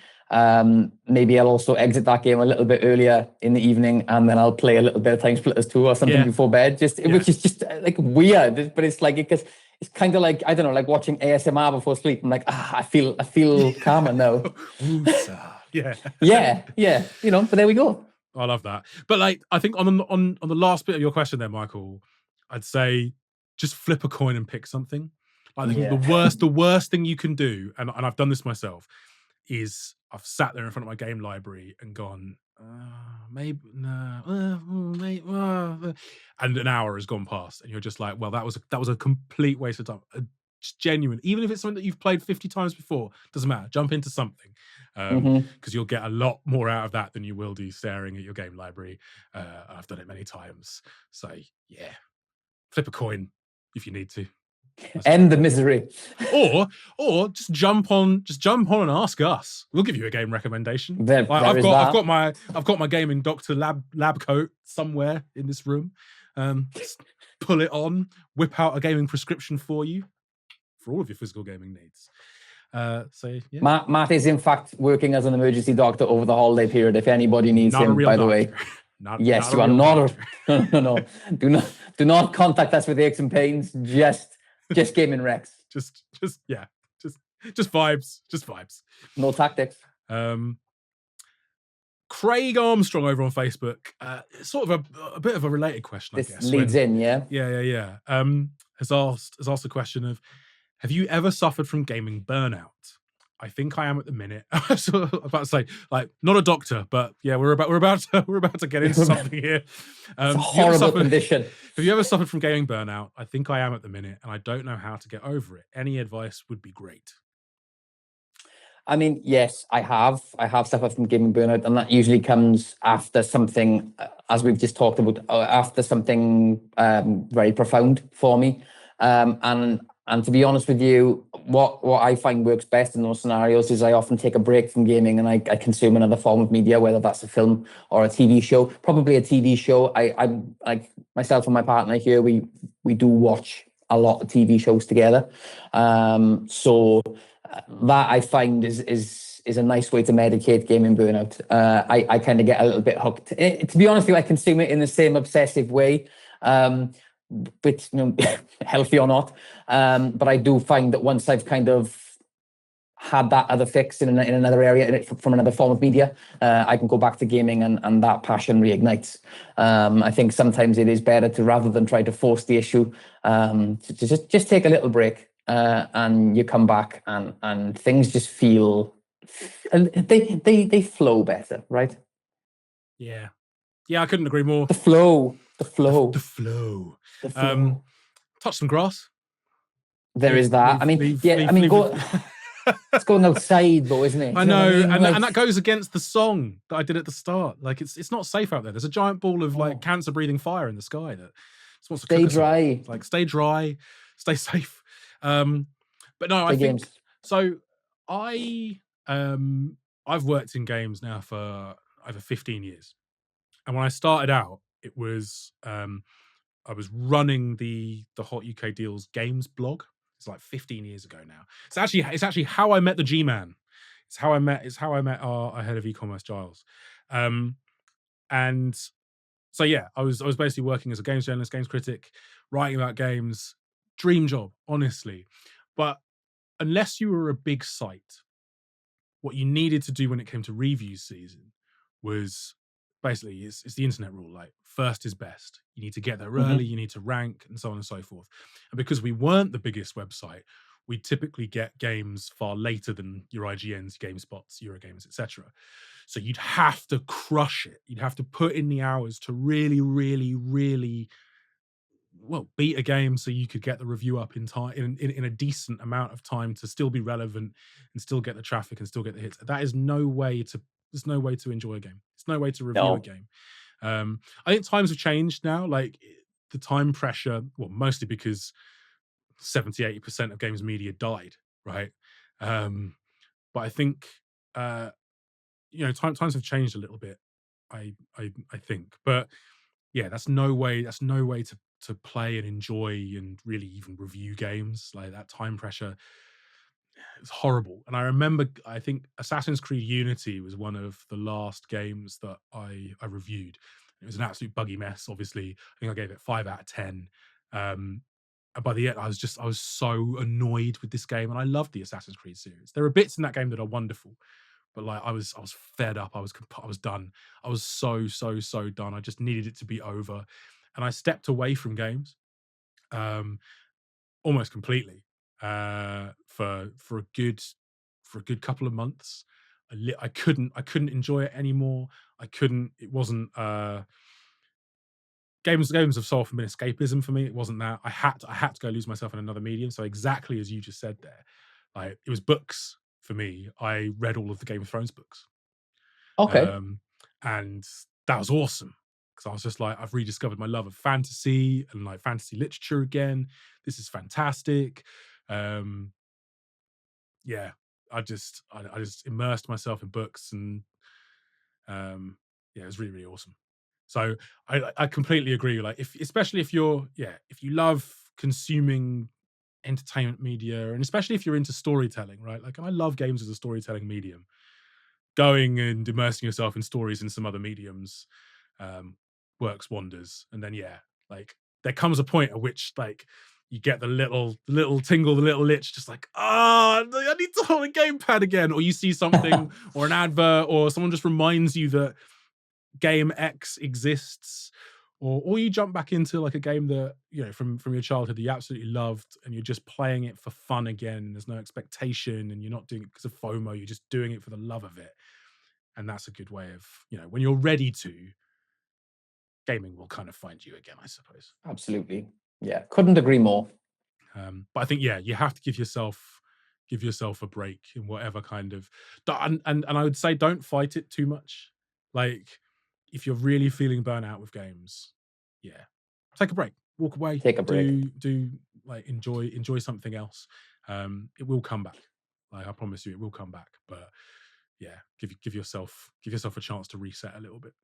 Speaker 2: maybe I'll also exit that game a little bit earlier in the evening, and then I'll play a little bit of Time Splitters 2 or something before bed, which is just like weird, but it's like because it's kind of like, I don't know, like watching ASMR before sleep. I'm like, I feel calmer now.
Speaker 1: Yeah.
Speaker 2: But there we go.
Speaker 1: I love that. But like, I think on the last bit of your question there, Michael, I'd say just flip a coin and pick something. I think the worst thing you can do, and I've done this myself, is I've sat there in front of my game library and gone, maybe no, and an hour has gone past, and you're just like, well, that was a complete waste of time. Genuine, even if it's something that you've played 50 times before, doesn't matter. Jump into something, because you'll get a lot more out of that than you will do staring at your game library. I've done it many times, so yeah, flip a coin if you need to.
Speaker 2: End the misery.
Speaker 1: Or just jump on and ask us. We'll give you a game recommendation.
Speaker 2: I've got
Speaker 1: my gaming doctor lab coat somewhere in this room. Pull it on, whip out a gaming prescription for you for all of your physical gaming needs. So yeah.
Speaker 2: Matt is in fact working as an emergency doctor over the holiday period. If anybody needs him, by the way. Yes, you are not. No. Do not contact us with aches and pains. Just gaming Rex.
Speaker 1: Just vibes.
Speaker 2: No tactics.
Speaker 1: Craig Armstrong over on Facebook, sort of a bit of a related question, I guess.
Speaker 2: This leads in, yeah.
Speaker 1: Yeah. Has asked the question of, have you ever suffered from gaming burnout? I think I am at the minute. So I'm about to say, like, not a doctor, but yeah, we're about to get into something here.
Speaker 2: It's a
Speaker 1: Have you ever
Speaker 2: horrible condition.
Speaker 1: Have you ever suffered from gaming burnout? I think I am at the minute, and I don't know how to get over it. Any advice would be great.
Speaker 2: I mean, yes, I have. I have suffered from gaming burnout, and that usually comes after something, as we've just talked about, after something very profound for me. And to be honest with you, what I find works best in those scenarios is I often take a break from gaming and I consume another form of media, whether that's a film or a TV show. Probably a TV show. I'm like myself and my partner here. We do watch a lot of TV shows together. So that I find is a nice way to medicate gaming burnout. I kind of get a little bit hooked. To be honest with you, I consume it in the same obsessive way, but healthy or not. But I do find that once I've kind of had that other fix in another area from another form of media, I can go back to gaming and that passion reignites. I think sometimes it is better to, rather than try to force the issue, to just take a little break. And you come back and things just feel, they flow better, right?
Speaker 1: Yeah, I couldn't agree more.
Speaker 2: The flow.
Speaker 1: The flow. Touch some grass.
Speaker 2: There is that. It's going outside though, isn't it?
Speaker 1: I know, and that goes against the song that I did at the start. Like it's not safe out there. There's a giant ball of like cancer-breathing fire in the sky that just wants to
Speaker 2: stay dry.
Speaker 1: Like stay dry, stay safe. But no, I think so. I've worked in games now for over 15 years, and when I started out, it was I was running the Hot UK Deals games blog. It's like 15 years ago now. It's actually how I met the G-Man. It's how I met our head of e-commerce, Giles. And so yeah, I was basically working as a games journalist, games critic, writing about games. Dream job, honestly. But unless you were a big site, what you needed to do when it came to review season was basically it's the internet rule, like first is best. You need to get there early, you need to rank, and so on and so forth. And because we weren't the biggest website, we typically get games far later than your IGNs, GameSpots, Eurogames, etc. So you'd have to crush it. You'd have to put in the hours to really, really, really beat a game so you could get the review up in time in a decent amount of time to still be relevant and still get the traffic and still get the hits. There's no way to enjoy a game. There's no way to review a game. I think times have changed now. Like the time pressure, mostly because 70-80% of games media died, right? But I think times have changed a little bit. I think, but yeah, that's no way to play and enjoy and really even review games. Like that time pressure, it's horrible. And I remember, I think Assassin's Creed Unity was one of the last games that I reviewed. It was an absolute buggy mess. Obviously, I think I gave it 5 out of 10. And by the end, I was so annoyed with this game, and I loved the Assassin's Creed series. There are bits in that game that are wonderful, but like I was fed up. I was done. I was so done. I just needed it to be over, and I stepped away from games, almost completely, for a good couple of months. I couldn't enjoy it anymore. It wasn't. Games have so often been escapism for me. It wasn't that. I had to go lose myself in another medium. So exactly as you just said there, like it was books for me. I read all of the Game of Thrones books.
Speaker 2: Okay.
Speaker 1: And that was awesome because I was just like, I've rediscovered my love of fantasy and like fantasy literature again. This is fantastic. Yeah, I just immersed myself in books, and yeah, it was really, really awesome. So I completely agree. Like especially if you love consuming entertainment media, and especially if you're into storytelling, right? Like, and I love games as a storytelling medium. Going and immersing yourself in stories in some other mediums works wonders. And then like there comes a point at which like you get the little tingle, the little itch, just like, I need to hold a gamepad again. Or you see something or an advert, or someone just reminds you that game X exists, or you jump back into like a game that, you know, from your childhood that you absolutely loved, and you're just playing it for fun again. There's no expectation, and you're not doing it because of FOMO. You're just doing it for the love of it, and that's a good way of, you know, when you're ready to, gaming will kind of find you again, I suppose.
Speaker 2: Absolutely. Yeah, couldn't agree more.
Speaker 1: But I think, yeah, you have to give yourself a break in whatever kind of, and I would say don't fight it too much. Like, if you're really feeling burnout with games, yeah, take a break, walk away,
Speaker 2: Take a break.
Speaker 1: do like enjoy something else. It will come back. Like, I promise you, it will come back. But yeah, give yourself a chance to reset a little bit.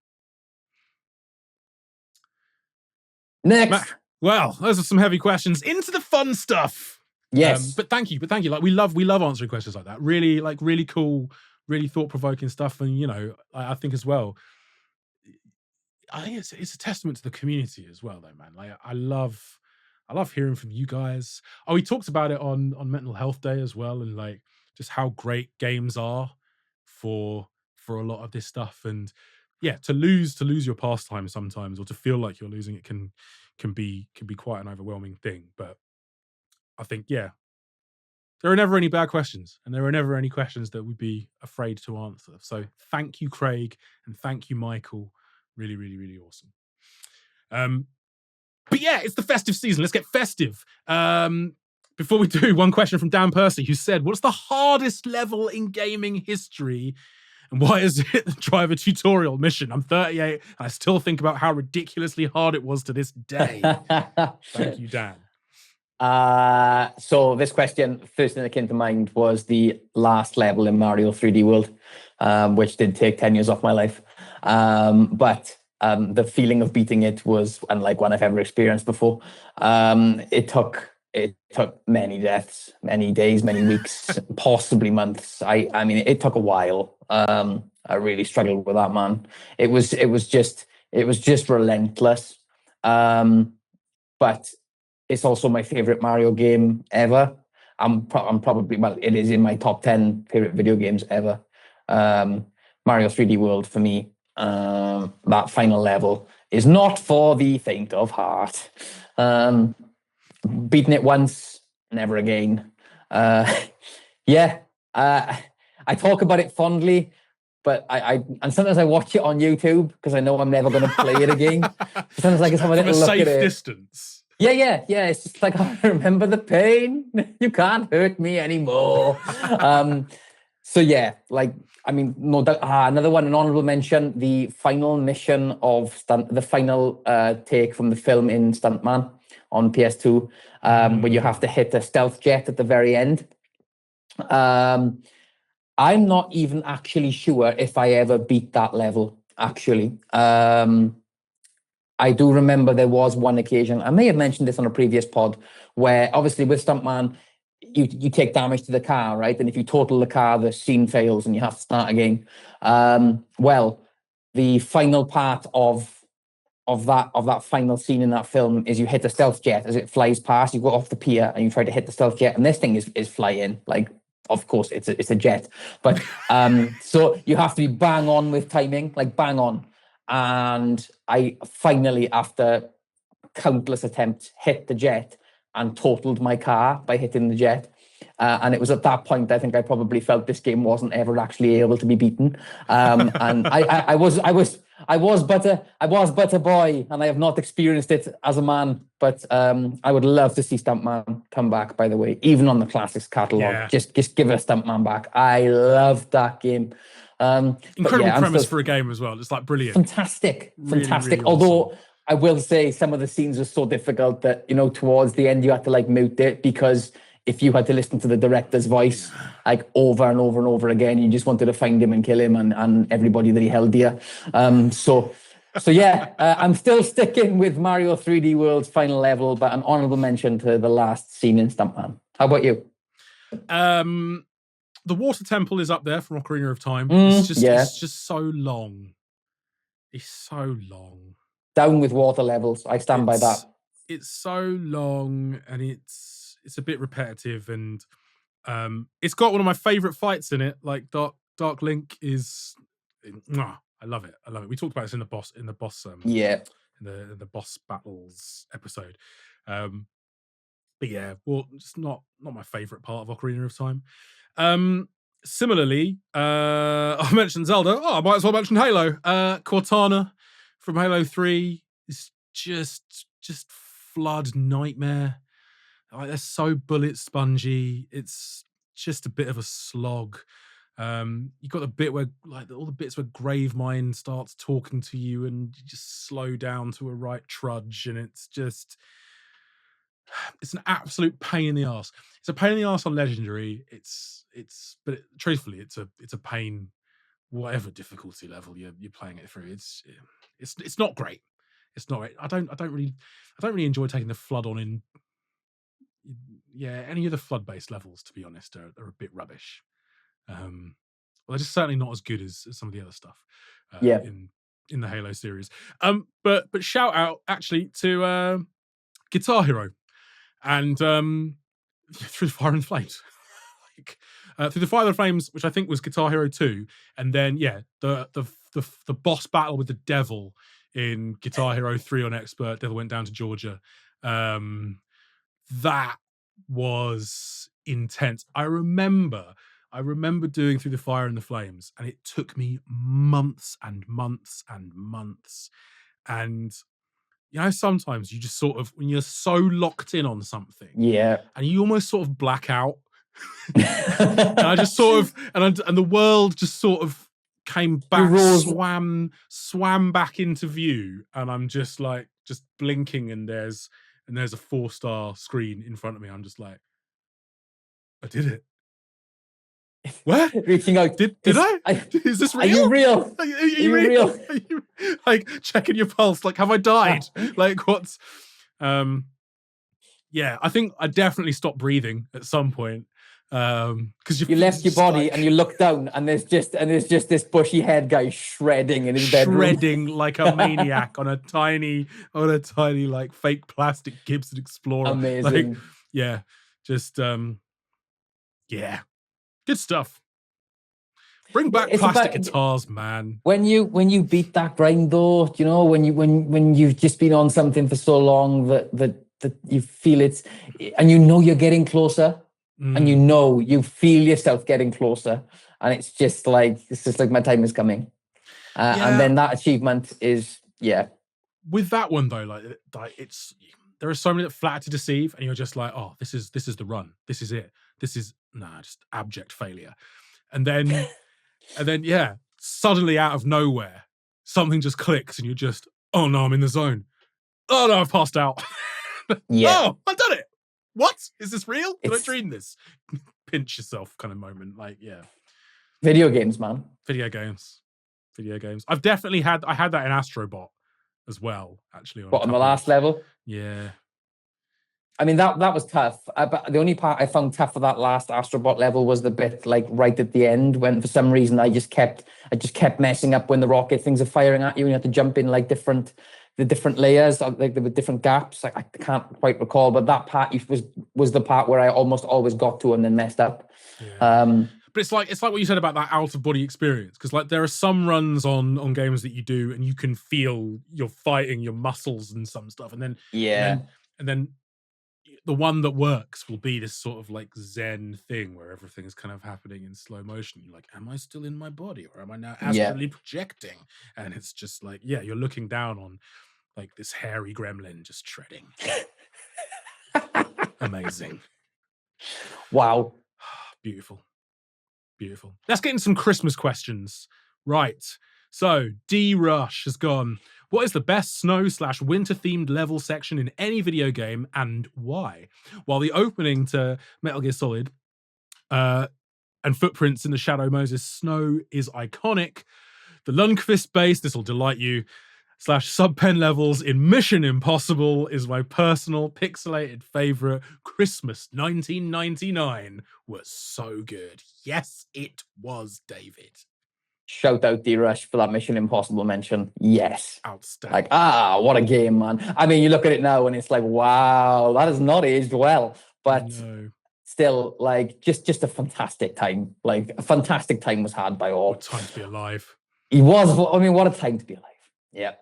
Speaker 2: Next.
Speaker 1: Well, those are some heavy questions. Into the fun stuff.
Speaker 2: Yes.
Speaker 1: But thank you. Like, we love answering questions like that. Really, like, really cool, really thought-provoking stuff. And, you know, I think as well, I think it's a testament to the community as well, though, man. Like, I love hearing from you guys. Oh, we talked about it on Mental Health Day as well, and like just how great games are for a lot of this stuff. And yeah, to lose your pastime sometimes, or to feel like you're losing it, can be quite an overwhelming thing. But I think, yeah, there are never any bad questions, and there are never any questions that we'd be afraid to answer. So thank you, Craig, and thank you, Michael. Really, really, really awesome. But yeah, it's the festive season. Let's get festive. Before we do, one question from Dan Percy, who said, "What's the hardest level in gaming history, and why is it the driver tutorial mission? I'm 38, and I still think about how ridiculously hard it was to this day." Thank you, Dan.
Speaker 2: So this question, first thing that came to mind was the last level in Mario 3D World, which did take 10 years off my life. But the feeling of beating it was unlike one I've ever experienced before. It took many deaths, many days, many weeks, possibly months. I mean, it took a while. I really struggled with that, man. It was just relentless. But it's also my favorite Mario game ever. I'm probably, well, it is in my top 10 favorite video games ever. Mario 3D World for me, that final level is not for the faint of heart. Beaten it once, never again. Yeah, I talk about it fondly, but and sometimes I watch it on YouTube because I know I'm never going to play it again. Sometimes I can have a little look at it.
Speaker 1: From a safe distance.
Speaker 2: Yeah. It's just like, I remember the pain. You can't hurt me anymore. So yeah, like, I mean, no doubt. Another one, an honorable mention: the final mission of the final take from the film in Stuntman on PS2, where you have to hit a stealth jet at the very end. I'm not even actually sure if I ever beat that level, actually. I do remember there was one occasion, I may have mentioned this on a previous pod, where obviously with Stuntman, you take damage to the car, right? And if you total the car, the scene fails and you have to start again. Well, the final part of that final scene in that film is you hit the stealth jet as it flies past. You go off the pier and you try to hit the stealth jet, and this thing is flying. Like, of course, it's a jet, but so you have to be bang on with timing, like bang on. And I finally, after countless attempts, hit the jet and totaled my car by hitting the jet. And it was at that point I think I probably felt this game wasn't ever actually able to be beaten. And I was but a boy, and I have not experienced it as a man. But I would love to see Stuntman come back. By the way, even on the classics catalog,
Speaker 1: Yeah.
Speaker 2: just give a Stuntman back. I loved that game.
Speaker 1: Incredible premise for a game as well. It's like brilliant.
Speaker 2: Fantastic.
Speaker 1: Really, really
Speaker 2: Although
Speaker 1: awesome.
Speaker 2: I will say some of the scenes were so difficult that, you know, towards the end you had to like mute it, because if you had to listen to the director's voice like over and over and over again, you just wanted to find him and kill him and everybody that he held dear. So yeah, I'm still sticking with Mario 3D World's final level, but an honorable mention to the last scene in Stuntman. How about you?
Speaker 1: The water temple is up there from Ocarina of Time. It's just so long. It's so long.
Speaker 2: Down with water levels. I stand by that.
Speaker 1: It's so long, and it's a bit repetitive, and it's got one of my favorite fights in it. Like Dark Link is, I love it. We talked about this in the boss.
Speaker 2: Yeah.
Speaker 1: the boss battles episode. But yeah, well, it's not my favorite part of Ocarina of Time. Similarly, I mentioned Zelda. Oh, I might as well mention Halo. Cortana from Halo 3 is just flood nightmare. Like, they're so bullet spongy. It's just a bit of a slog. You got the bit where, like, all the bits where Gravemind starts talking to you and you just slow down to a right trudge, and it's an absolute pain in the ass. It's a pain in the ass on Legendary. But truthfully, it's a pain whatever difficulty level you're playing it through. It's not great. It's not. I don't really enjoy taking the flood on in. Yeah, any of the flood based levels, to be honest, are a bit rubbish. Well, they're just certainly not as good as some of the other stuff in the Halo series. But shout out actually to Guitar Hero and Through the Fire and Flames. Through the Fire and Flames, which I think was Guitar Hero 2, and then the boss battle with the devil in Guitar Hero 3 on Expert. Devil Went Down to Georgia. That was intense. I remember doing Through the Fire and the Flames, and it took me months and months and months. And you know, sometimes you just sort of, when you're so locked in on something, and you almost sort of black out. And I just sort of, and the world just sort of came back, swam back into view, and I'm just like, just blinking, and there's a 4-star screen in front of me. I'm just like, I did it. What?
Speaker 2: Reaching out.
Speaker 1: Did I? Is this real?
Speaker 2: Are you real?
Speaker 1: Are you real? Are you, like, checking your pulse? Like, have I died? Like, what's? Yeah, I think I definitely stopped breathing at some point. Because you
Speaker 2: left your body, like, and you look down, and there's just this bushy head guy shredding in his bedroom,
Speaker 1: shredding like a maniac on a tiny like fake plastic Gibson Explorer.
Speaker 2: Amazing.
Speaker 1: Like, yeah, just yeah, good stuff. Bring back plastic guitars, man.
Speaker 2: When you beat that grind, though, you know, when you've just been on something for so long that you feel it's, and you know you're getting closer. And you feel yourself getting closer, and it's just like my time is coming. And then that achievement is
Speaker 1: With that one though, like it's, there are so many that flat to deceive, and you're just like, oh, this is the run. This is it. This is just abject failure. And then suddenly out of nowhere, something just clicks, and you're just, oh no, I'm in the zone. Oh no, I've passed out. Oh, I've done it. What? Is this real? Did I dream this? Pinch yourself kind of moment. Like, yeah.
Speaker 2: Video games, man.
Speaker 1: Video games. I've definitely had that in Astrobot as well, actually.
Speaker 2: On the last level?
Speaker 1: Yeah.
Speaker 2: I mean, that was tough. But the only part I found tough for that last Astrobot level was the bit like right at the end, when for some reason I just kept messing up when the rocket things are firing at you, and you have to jump in like the different layers, like there were different gaps. I can't quite recall, but that part was the part where I almost always got to and then messed up.
Speaker 1: Yeah. But it's like what you said about that out of body experience, because like there are some runs on games that you do, and you can feel you're fighting your muscles and some stuff, and then and then the one that works will be this sort of like Zen thing where everything is kind of happening in slow motion. You're like, am I still in my body, or am I now astrally projecting? And it's just like, you're looking down on like this hairy gremlin just shredding. Amazing.
Speaker 2: Wow.
Speaker 1: Beautiful. Let's get into some Christmas questions. Right. So D Rush has gone, what is the best snow/winter themed level section in any video game, and why? While the opening to Metal Gear Solid and Footprints in the Shadow Moses snow is iconic, the Lundqvist base, this will delight you, /subpen levels in Mission Impossible is my personal pixelated favorite. Christmas 1999 was so good. Yes, it was, David.
Speaker 2: Shout out D-Rush for that Mission Impossible mention. Yes.
Speaker 1: Outstanding.
Speaker 2: Like, what a game, man. I mean, you look at it now and it's like, wow, that has not aged well. But still, like, just a fantastic time. Like, a fantastic time was had by all.
Speaker 1: What a time to be alive.
Speaker 2: He was. I mean, what a time to be alive. Yeah.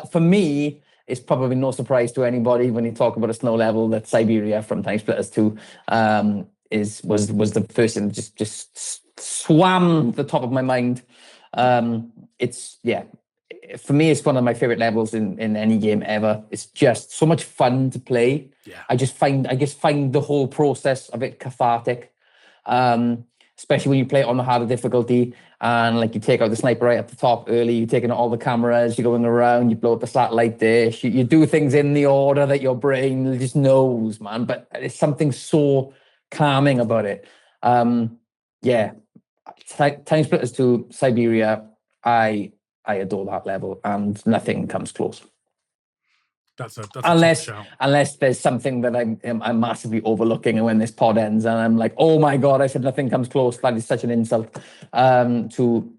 Speaker 2: For me, it's probably no surprise to anybody when you talk about a snow level that Siberia from Time Splitters 2 was the first thing that just swam the top of my mind. It's for me, it's one of my favorite levels in any game ever. It's just so much fun to play.
Speaker 1: Yeah.
Speaker 2: I just find the whole process of it cathartic. Especially when you play it on the harder difficulty and like you take out the sniper right at the top early, you're taking out all the cameras, you're going around, you blow up the satellite dish, you do things in the order that your brain just knows, man. But it's something so calming about it. Time Splitters to Siberia, I adore that level, and nothing comes close.
Speaker 1: That's a
Speaker 2: unless
Speaker 1: top shout.
Speaker 2: Unless there's something that I'm massively overlooking, and when this pod ends and I'm like, oh my god, I said nothing comes close. That is such an insult to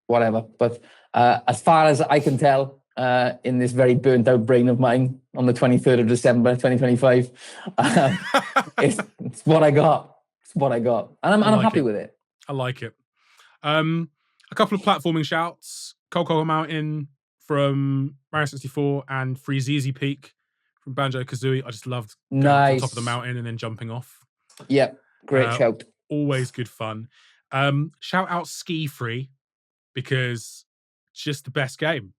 Speaker 2: whatever. But as far as I can tell, in this very burnt out brain of mine, on the 23rd of December 2025, it's what I got. It's what I got, and I'm happy with it.
Speaker 1: I like it. A couple of platforming shouts: Coco Mountain from Mario 64 and Freezeezy Peak from Banjo-Kazooie. I just loved going up to the top of the mountain and then jumping off.
Speaker 2: Yep, great shout.
Speaker 1: Always good fun. Shout out Ski Free, because just the best game.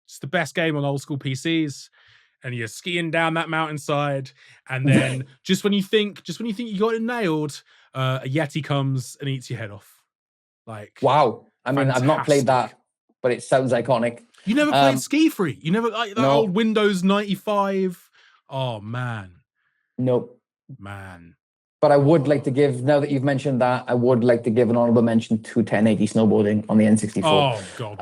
Speaker 1: It's the best game on old school PCs. And you're skiing down that mountainside, and then just when you think you got it nailed, a Yeti comes and eats your head off. Like,
Speaker 2: wow. I mean,
Speaker 1: fantastic.
Speaker 2: I've not played that, but it sounds iconic.
Speaker 1: You never played Ski Free? You never, like that old Windows 95? Oh, man.
Speaker 2: Nope.
Speaker 1: Man.
Speaker 2: But I would like to give, now that you've mentioned that, I would like to give an honorable mention to 1080 snowboarding on the N64.
Speaker 1: Oh, God.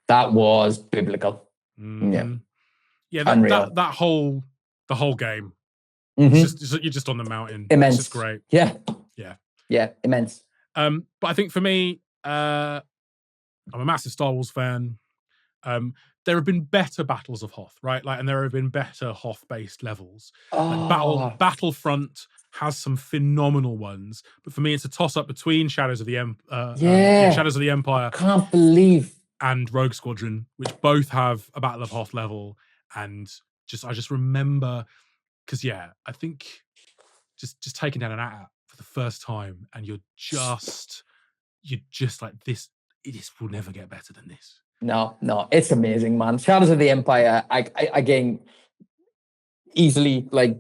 Speaker 2: That was biblical.
Speaker 1: Mm-hmm. Yeah, the whole game. Mm-hmm. You're just on the mountain.
Speaker 2: Immense.
Speaker 1: It's just great.
Speaker 2: Yeah, immense.
Speaker 1: But I think for me, I'm a massive Star Wars fan. There have been better battles of Hoth, right? Like, and there have been better Hoth-based levels. Like Battlefront has some phenomenal ones, but for me, it's a toss-up between Shadows of the Empire.
Speaker 2: I can't believe.
Speaker 1: And Rogue Squadron, which both have a Battle of Hoth level, and I just remember, because I think just taking down an AT-AT for the first time, and you're just like, this will never get better than this.
Speaker 2: No, it's amazing, man. Shadows of the Empire, I again, easily like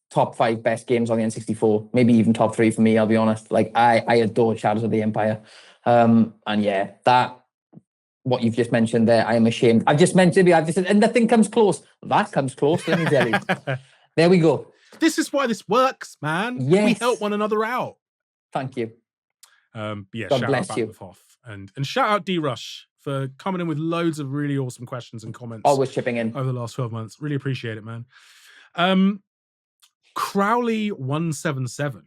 Speaker 2: top 5 best games on the N64, maybe even top 3 for me, I'll be honest. Like, I adore Shadows of the Empire. And that, what you've just mentioned there, I am ashamed. I've just said, and nothing comes close. That comes close, let me tell you. There we go.
Speaker 1: This is why this works, man.
Speaker 2: Yes.
Speaker 1: We help one another out.
Speaker 2: Thank you.
Speaker 1: God
Speaker 2: shout bless
Speaker 1: out
Speaker 2: you.
Speaker 1: With Hoth. And shout out D-Rush for coming in with loads of really awesome questions and comments.
Speaker 2: Always chipping in.
Speaker 1: Over the last 12 months. Really appreciate it, man. Crowley177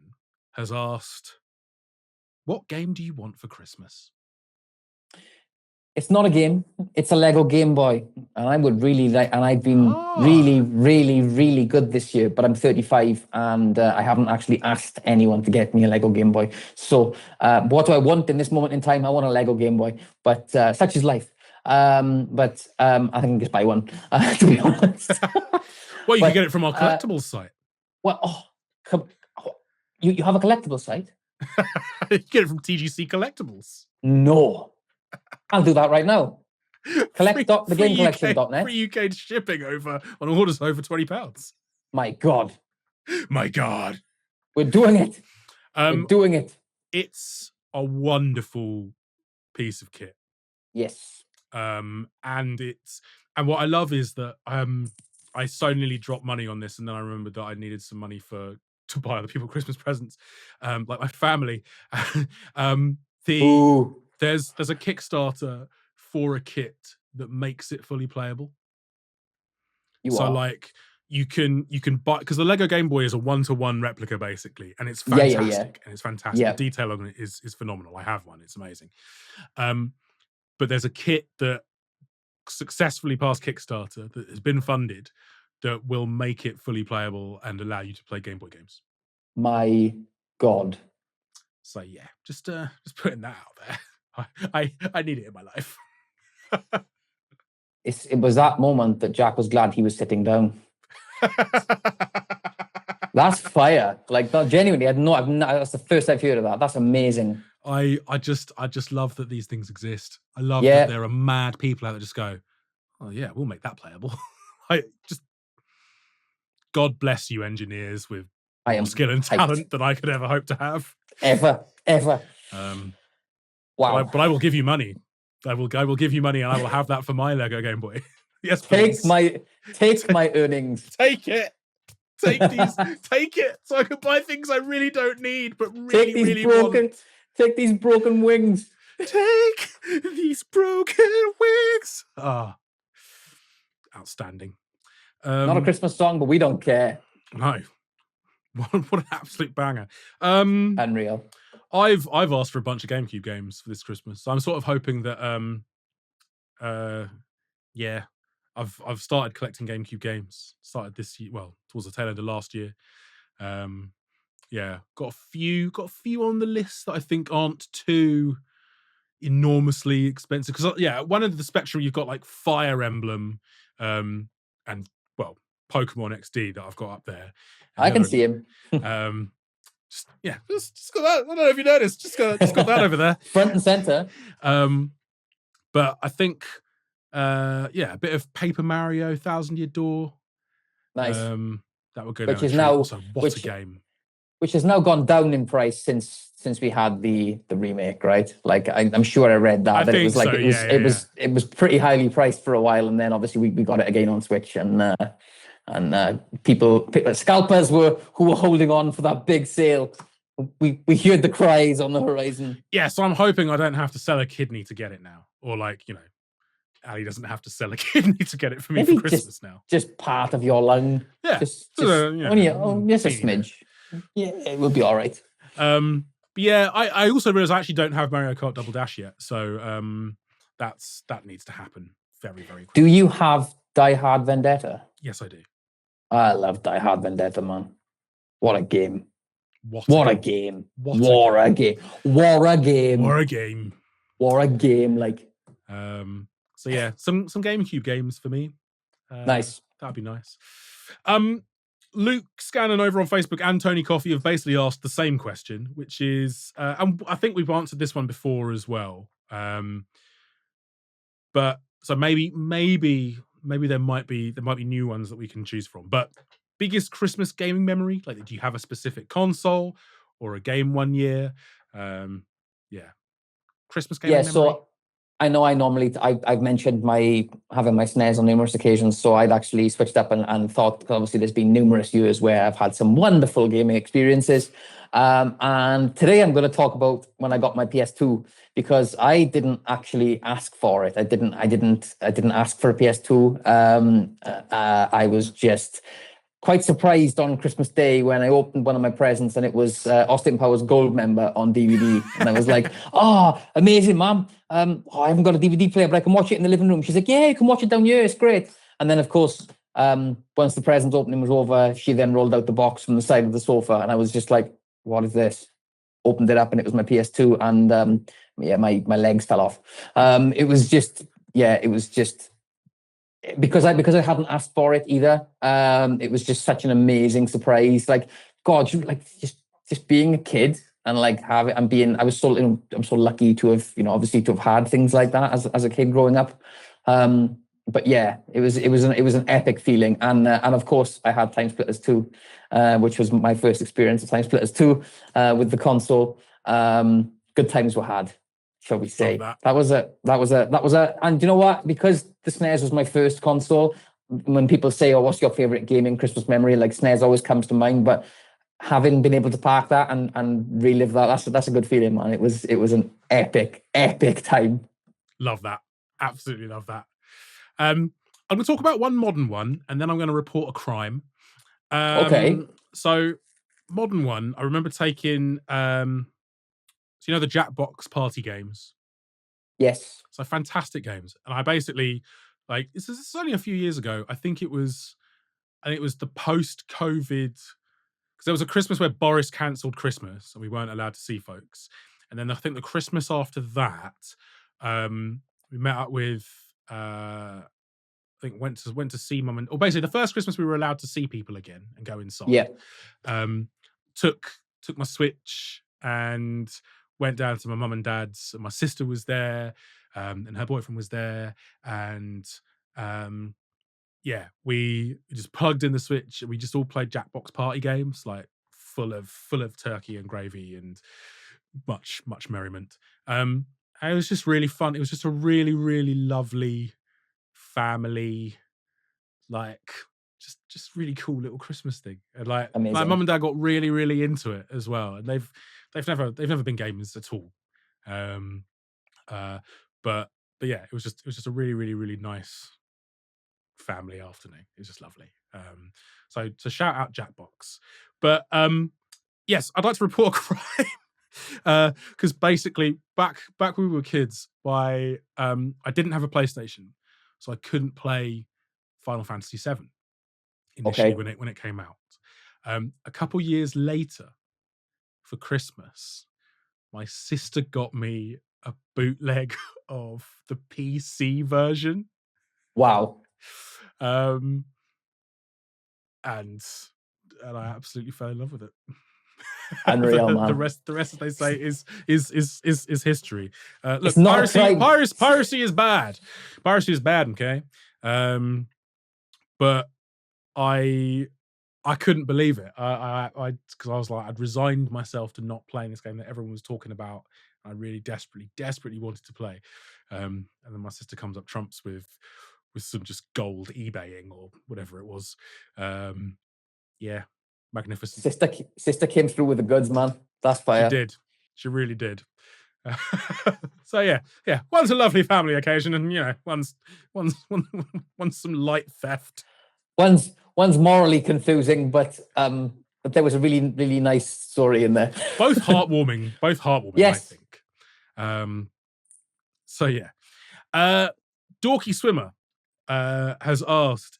Speaker 1: has asked, what game do you want for Christmas?
Speaker 2: It's not a game. It's a Lego Game Boy. And I would really like, and I've been really, really, really good this year, but I'm 35 and I haven't actually asked anyone to get me a Lego Game Boy. So what do I want in this moment in time? I want a Lego Game Boy, but such is life. I think I can just buy one, to be honest.
Speaker 1: Well, you can get it from our collectibles site.
Speaker 2: Well, you have a collectibles site?
Speaker 1: You get it from TGC Collectibles.
Speaker 2: No. I'll do that right now. Gamecollection.net.
Speaker 1: Free UK shipping over on orders over £20.
Speaker 2: My God.
Speaker 1: We're
Speaker 2: doing it. We're doing it.
Speaker 1: It's a wonderful piece of kit.
Speaker 2: Yes.
Speaker 1: And what I love is that I so nearly dropped money on this, and then I remembered that I needed some money to buy other people Christmas presents, like my family. There's a Kickstarter for a kit that makes it fully playable. Like you can buy, because the Lego Game Boy is a 1-to-1 replica basically, and it's fantastic. And it's fantastic. The detail on it is phenomenal. I have one. It's amazing. But there's a kit that successfully passed Kickstarter that has been funded that will make it fully playable and allow you to play Game Boy games.
Speaker 2: My God.
Speaker 1: So just putting that out there. I need it in my life.
Speaker 2: it was that moment that Jack was glad he was sitting down. That's fire. Like, not genuinely. That's the first I've heard of that. That's amazing.
Speaker 1: I just love that these things exist. I love
Speaker 2: Yeah.
Speaker 1: that there are mad people out there just go, oh yeah, we'll make that playable. God bless you, engineers with more skill and talent than I could ever hope to have.
Speaker 2: Ever. Wow.
Speaker 1: But I will give you money. I will give you money, and I will have that for my Lego Game Boy. Yes,
Speaker 2: please.
Speaker 1: Take
Speaker 2: my earnings.
Speaker 1: Take it. Take it, so I can buy things I really don't need, but really want.
Speaker 2: Take these broken wings.
Speaker 1: Take these broken wings. Ah, outstanding.
Speaker 2: Not a Christmas song, but we don't care.
Speaker 1: No. What an absolute banger.
Speaker 2: Unreal.
Speaker 1: I've asked for a bunch of GameCube games for this Christmas. So I'm sort of hoping that I've started collecting GameCube games. Started this year, well, towards the tail end of last year. Got a few on the list that I think aren't too enormously expensive. Because one end of the spectrum you've got like Fire Emblem, and well, Pokemon XD that I've got up there.
Speaker 2: I can see him.
Speaker 1: Just got that. I don't know if you noticed. Just got that over there,
Speaker 2: front and center.
Speaker 1: But I think, a bit of Paper Mario, 1000 Year Door.
Speaker 2: Nice.
Speaker 1: That would go.
Speaker 2: Which is now
Speaker 1: a game.
Speaker 2: Which has now gone down in price since we had the remake, right? Like I'm sure I read that it was like so. It was pretty highly priced for a while, and then obviously we got it again on Switch, and people scalpers who were holding on for that big sale. We heard the cries on the horizon.
Speaker 1: Yeah, so I'm hoping I don't have to sell a kidney to get it now, or Ali doesn't have to sell a kidney to get it for me for Christmas now.
Speaker 2: Just part of your lung.
Speaker 1: Yeah,
Speaker 2: just only just a smidge. Yeah, it will be all right.
Speaker 1: I also realize I actually don't have Mario Kart Double Dash yet, so that needs to happen very, very quickly.
Speaker 2: Do you have Die Hard Vendetta?
Speaker 1: Yes, I do.
Speaker 2: I love Die Hard Vendetta, man. What a game. What a game. Like,
Speaker 1: so yeah, some GameCube games for me.
Speaker 2: Nice.
Speaker 1: That'd be nice. Luke Scannon over on Facebook and Tony Coffey have basically asked the same question, which is, and I think we've answered this one before as well. But so maybe there might be new ones that we can choose from. But biggest Christmas gaming memory? Like, do you have a specific console or a game one year? Christmas gaming memory.
Speaker 2: So I know I've mentioned having my SNES on numerous occasions, so I'd actually switched up and thought, obviously there's been numerous years where I've had some wonderful gaming experiences. And today I'm going to talk about when I got my PS2, because I didn't actually ask for it. I didn't ask for a PS2. I was just quite surprised on Christmas Day when I opened one of my presents and it was Austin Powers Goldmember on DVD. And I was like, oh, amazing, Mom. I haven't got a DVD player, but I can watch it in the living room. She's like, yeah, you can watch it down here. It's great. And then, of course, once the present opening was over, she then rolled out the box from the side of the sofa. And I was just like, what is this? Opened it up and it was my PS2. And my legs fell off. It was just because I hadn't asked for it either. It was just such an amazing surprise. Like, God, just being a kid and like I'm so lucky to have, obviously to have had things like that as a kid growing up. But yeah, it was an epic feeling. And of course I had Time Splitters 2, which was my first experience of Time Splitters 2 with the console. Good times were had, shall we say. That was a, and you know what? Because the SNES was my first console, when people say, oh, what's your favorite gaming Christmas memory? Like, SNES always comes to mind, but having been able to park that and relive that's a good feeling, man. It was an epic time.
Speaker 1: Love that. Absolutely love that. I'm going to talk about one modern one, and then I'm going to report a crime.
Speaker 2: Okay.
Speaker 1: So, modern one, I remember taking, the Jackbox party games.
Speaker 2: Yes.
Speaker 1: So fantastic games. And I basically, like, this is only a few years ago. I think it was the post-COVID, because there was a Christmas where Boris cancelled Christmas and we weren't allowed to see folks. And then I think the Christmas after that, we met up with think went to see mum and, or basically the first Christmas we were allowed to see people again and go inside.
Speaker 2: Yeah.
Speaker 1: Took my Switch and went down to my mum and dad's, and my sister was there, and her boyfriend was there, and yeah, we just plugged in the Switch and we just all played Jackbox party games, like full of turkey and gravy and much merriment. And it was just really fun. It was just a really, really lovely family, like just really cool little Christmas thing. And like
Speaker 2: Amazing.
Speaker 1: mum and dad got really, really into it as well. And they've never been gamers at all. But yeah, it was just a really, really, really nice family afternoon. It was just lovely. So shout out Jackbox. But yes, I'd like to report a crime. Because basically back when we were kids, I didn't have a PlayStation, so I couldn't play Final Fantasy VII initially when it came out. A couple years later, for Christmas, my sister got me a bootleg of the PC version.
Speaker 2: Wow.
Speaker 1: And I absolutely fell in love with it.
Speaker 2: Unreal, man.
Speaker 1: The rest, as they say, is history. Look,
Speaker 2: It's not
Speaker 1: piracy is bad. Piracy is bad, okay? But I couldn't believe it. Because I was like, I'd resigned myself to not playing this game that everyone was talking about. I really desperately wanted to play. And then my sister comes up trumps with some just gold eBaying or whatever it was. Yeah, magnificent.
Speaker 2: Sister came through with the goods, man. That's fire.
Speaker 1: She did. She really did. So yeah. One's a lovely family occasion, and one's some light theft.
Speaker 2: One's morally confusing, but there was a really, really nice story in there.
Speaker 1: Both heartwarming.
Speaker 2: Yes.
Speaker 1: I think. So yeah. Dorky Swimmer has asked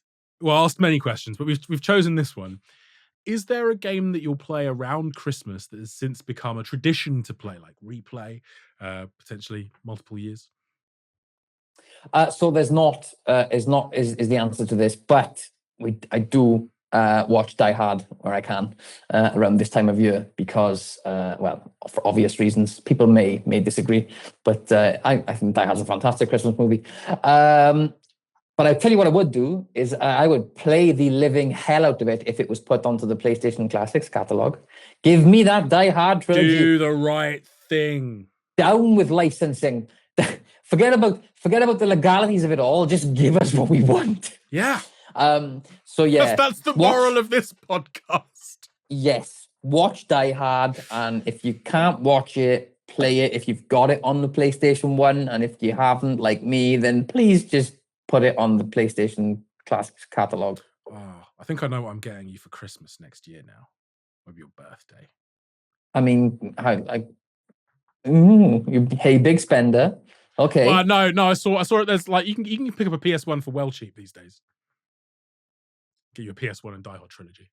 Speaker 1: many questions, but we've chosen this one. Is there a game that you'll play around Christmas that has since become a tradition to play, like replay, potentially multiple years?
Speaker 2: So there's not is the answer to this, but I do watch Die Hard where I can around this time of year because, for obvious reasons, people may disagree, but I think Die Hard's a fantastic Christmas movie. But I'll tell you what I would do is I would play the living hell out of it if it was put onto the PlayStation Classics catalog. Give me that Die Hard trilogy.
Speaker 1: Do the right thing.
Speaker 2: Down with licensing. Forget about the legalities of it all. Just give us what we want.
Speaker 1: Yeah.
Speaker 2: So yeah.
Speaker 1: That's the moral of this podcast.
Speaker 2: Yes. Watch Die Hard, and if you can't watch it, play it if you've got it on the PlayStation 1, and if you haven't, like me, then please just put it on the PlayStation Classics catalog.
Speaker 1: Oh, I think I know what I'm getting you for Christmas next year now. Maybe your birthday.
Speaker 2: I mean, hey, big spender. Okay.
Speaker 1: Well, no, I saw it. There's like you can pick up a PS1 for well cheap these days. Get you a PS1 and Die Hard trilogy.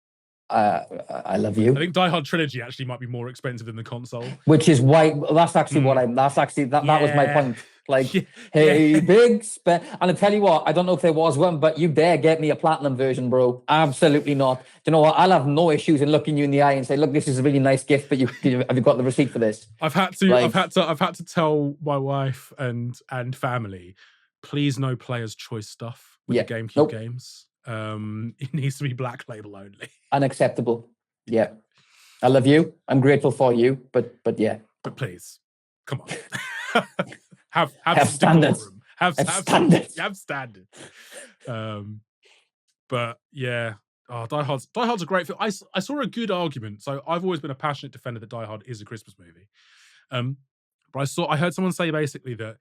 Speaker 2: I love you.
Speaker 1: I think Die Hard trilogy actually might be more expensive than the console.
Speaker 2: Which is why that's actually that was my point. Like, hey, big spend. And I tell you what, I don't know if there was one, but you dare get me a platinum version, bro? Absolutely not. Do you know what? I'll have no issues in looking you in the eye and say, look, this is a really nice gift, but have you got the receipt for this?
Speaker 1: I've had to tell my wife and family, please no player's choice stuff with the GameCube games. It needs to be black label only.
Speaker 2: Unacceptable. Yeah. I love you. I'm grateful for you, but yeah.
Speaker 1: But please, come on. have
Speaker 2: standards.
Speaker 1: Have standards. Have standards. But yeah. Oh, Die Hard's a great film. I saw a good argument. So I've always been a passionate defender that Die Hard is a Christmas movie. But I heard someone say basically that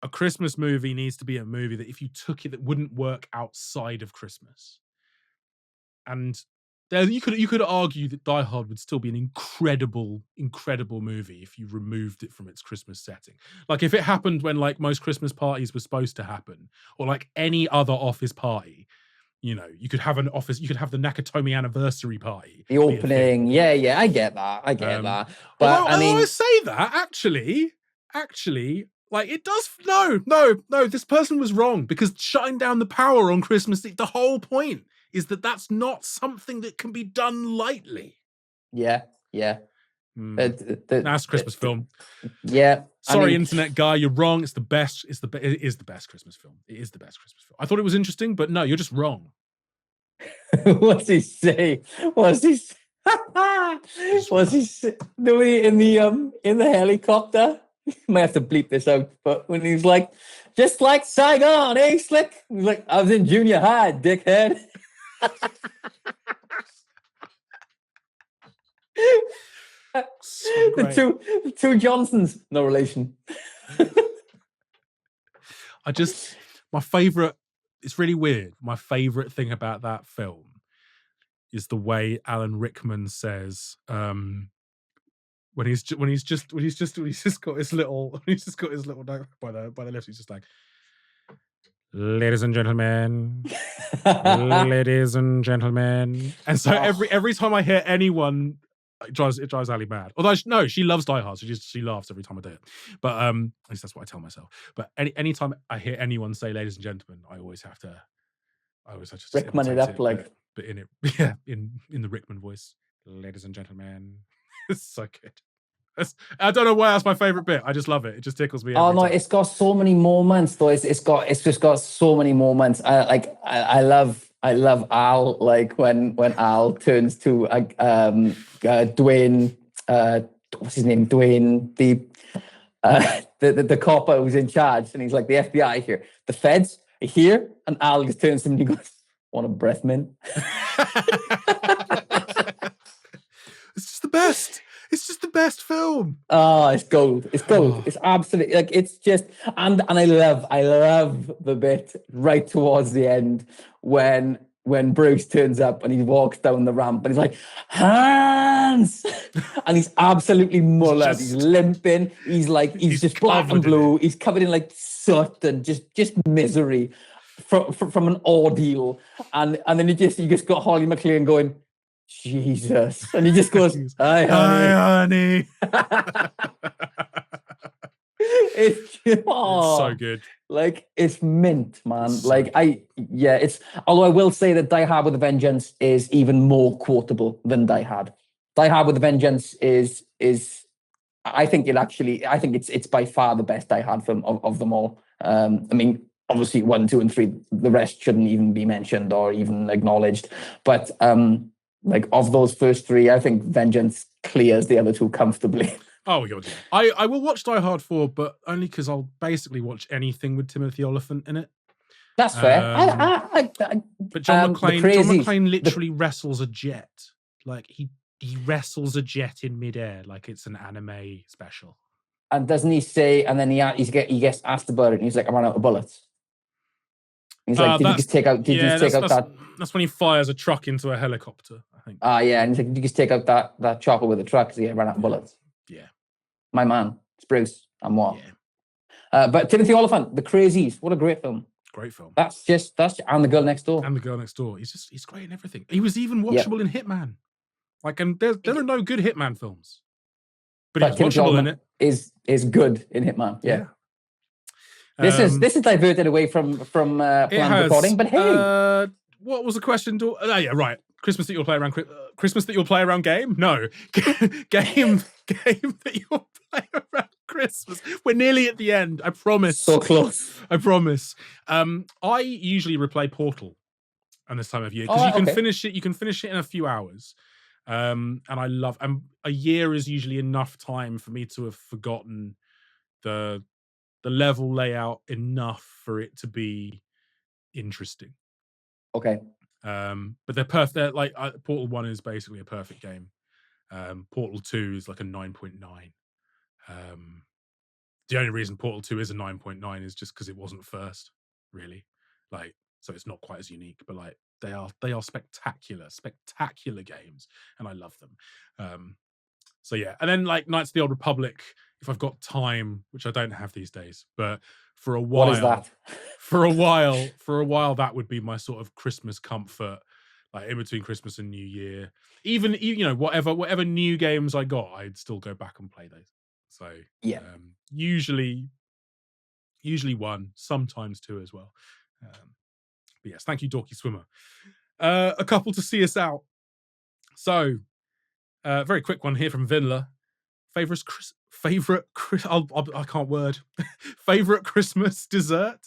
Speaker 1: a Christmas movie needs to be a movie that if you took it, that wouldn't work outside of Christmas. And you could argue that Die Hard would still be an incredible movie if you removed it from its Christmas setting. Like if it happened when like most Christmas parties were supposed to happen, or like any other office party, you could have an office, you could have the Nakatomi anniversary party.
Speaker 2: The opening, yeah, I get that. But
Speaker 1: I say that actually, Like, it does. No. This person was wrong, because shutting down the power on Christmas Eve, the whole point is that that's not something that can be done lightly.
Speaker 2: Yeah.
Speaker 1: That's a Christmas film.
Speaker 2: Yeah.
Speaker 1: Sorry, internet guy, you're wrong. It is the best Christmas film. It is the best Christmas film. I thought it was interesting, but no, you're just wrong.
Speaker 2: What's he say? What's he doing in the helicopter? Might have to bleep this out, but when he's like, just like Saigon, eh, Slick? He's like, I was in junior high, dickhead.
Speaker 1: So
Speaker 2: the two Johnsons, no relation.
Speaker 1: My favorite, it's really weird. My favorite thing about that film is the way Alan Rickman says, when he's just got his little note by the left, he's just like, ladies and gentlemen, ladies and gentlemen. And so every time I hear anyone, it drives Ali mad. Although no, she loves Die Hard, so she laughs every time I do it. But at least that's what I tell myself. But anytime I hear anyone say "ladies and gentlemen," I always have to just
Speaker 2: Rickman it up, like,
Speaker 1: but in it, yeah, in the Rickman voice, ladies and gentlemen. It's so good. I don't know why that's my favorite bit. I just love it. It just tickles me.
Speaker 2: Oh no, time. It's got so many moments though. It's just got so many moments. I love Al, like when Al turns to Dwayne, what's his name? Dwayne, the cop who's in charge, and he's like, the FBI here, the feds are here, and Al just turns to him and he goes, "Want a breath mint?"
Speaker 1: It's just the best. It's just the best film.
Speaker 2: Oh, it's gold. It's gold. Oh. It's absolutely, like, it's just, and I love the bit right towards the end when Bruce turns up and he walks down the ramp and he's like, "Hans!" And he's absolutely mullered. He's limping. He's just black and blue. He's covered in like soot and just misery from an ordeal. And then you just got Holly McClane going, "Jesus," and he just goes, "Hi, honey." It's
Speaker 1: so good.
Speaker 2: Like, it's mint, man. It's like, it's, although I will say that Die Hard with a Vengeance is even more quotable than Die Hard. Die Hard with a Vengeance is I think it's by far the best Die Hard film of them all. I mean, obviously 1, 2, and 3, the rest shouldn't even be mentioned or even acknowledged. But like, of those first 3, I think Vengeance clears the other 2 comfortably.
Speaker 1: Oh, God. I will watch Die Hard 4, but only because I'll basically watch anything with Timothy Olyphant in it.
Speaker 2: That's fair.
Speaker 1: But John McClane literally wrestles a jet. Like, he wrestles a jet in midair like it's an anime special.
Speaker 2: And doesn't he say, and then he gets asked about it, and he's like, "I ran out of bullets." He's like, "Did you just take out that?"
Speaker 1: That's when he fires a truck into a helicopter, I think.
Speaker 2: Yeah, and he's like, "Did you just take out that chopper with the truck?" Because he ran out of bullets.
Speaker 1: Yeah.
Speaker 2: My man, it's Bruce and what? Yeah. But Timothy Olyphant, The Crazies, what a great film.
Speaker 1: Great film.
Speaker 2: That's and The Girl Next Door.
Speaker 1: And The Girl Next Door. He's great in everything. He was even watchable in Hitman. Like, and there are no good Hitman films. But he's watchable in it.
Speaker 2: Is good in Hitman. Yeah. This is diverted away from planned recording, but hey.
Speaker 1: What was the question? Yeah, right. Christmas that you'll play around game? No. game that you'll play around Christmas. We're nearly at the end. I promise.
Speaker 2: So close.
Speaker 1: I promise. I usually replay Portal on this time of year, because you can finish it. You can finish it in a few hours. And I love. A year is usually enough time for me to have forgotten the level layout enough for it to be interesting.
Speaker 2: Okay.
Speaker 1: But they're perfect. They're like, Portal 1 is basically a perfect game. Portal 2 is like a 9.9. The only reason Portal 2 is a 9.9 is just because it wasn't first, really. Like, so it's not quite as unique, but like, they are spectacular games, and I love them. So yeah, and then like Knights of the Old Republic, if I've got time, which I don't have these days, but for a while,
Speaker 2: what is that?
Speaker 1: For a while, that would be my sort of Christmas comfort, like in between Christmas and New Year. Even whatever new games I got, I'd still go back and play those. So
Speaker 2: yeah,
Speaker 1: usually Usually 1, sometimes 2 as well. But yes, thank you, Dorky Swimmer. A couple to see us out. So, very quick one here from Vinla. Favorite I can't word. Favorite Christmas dessert?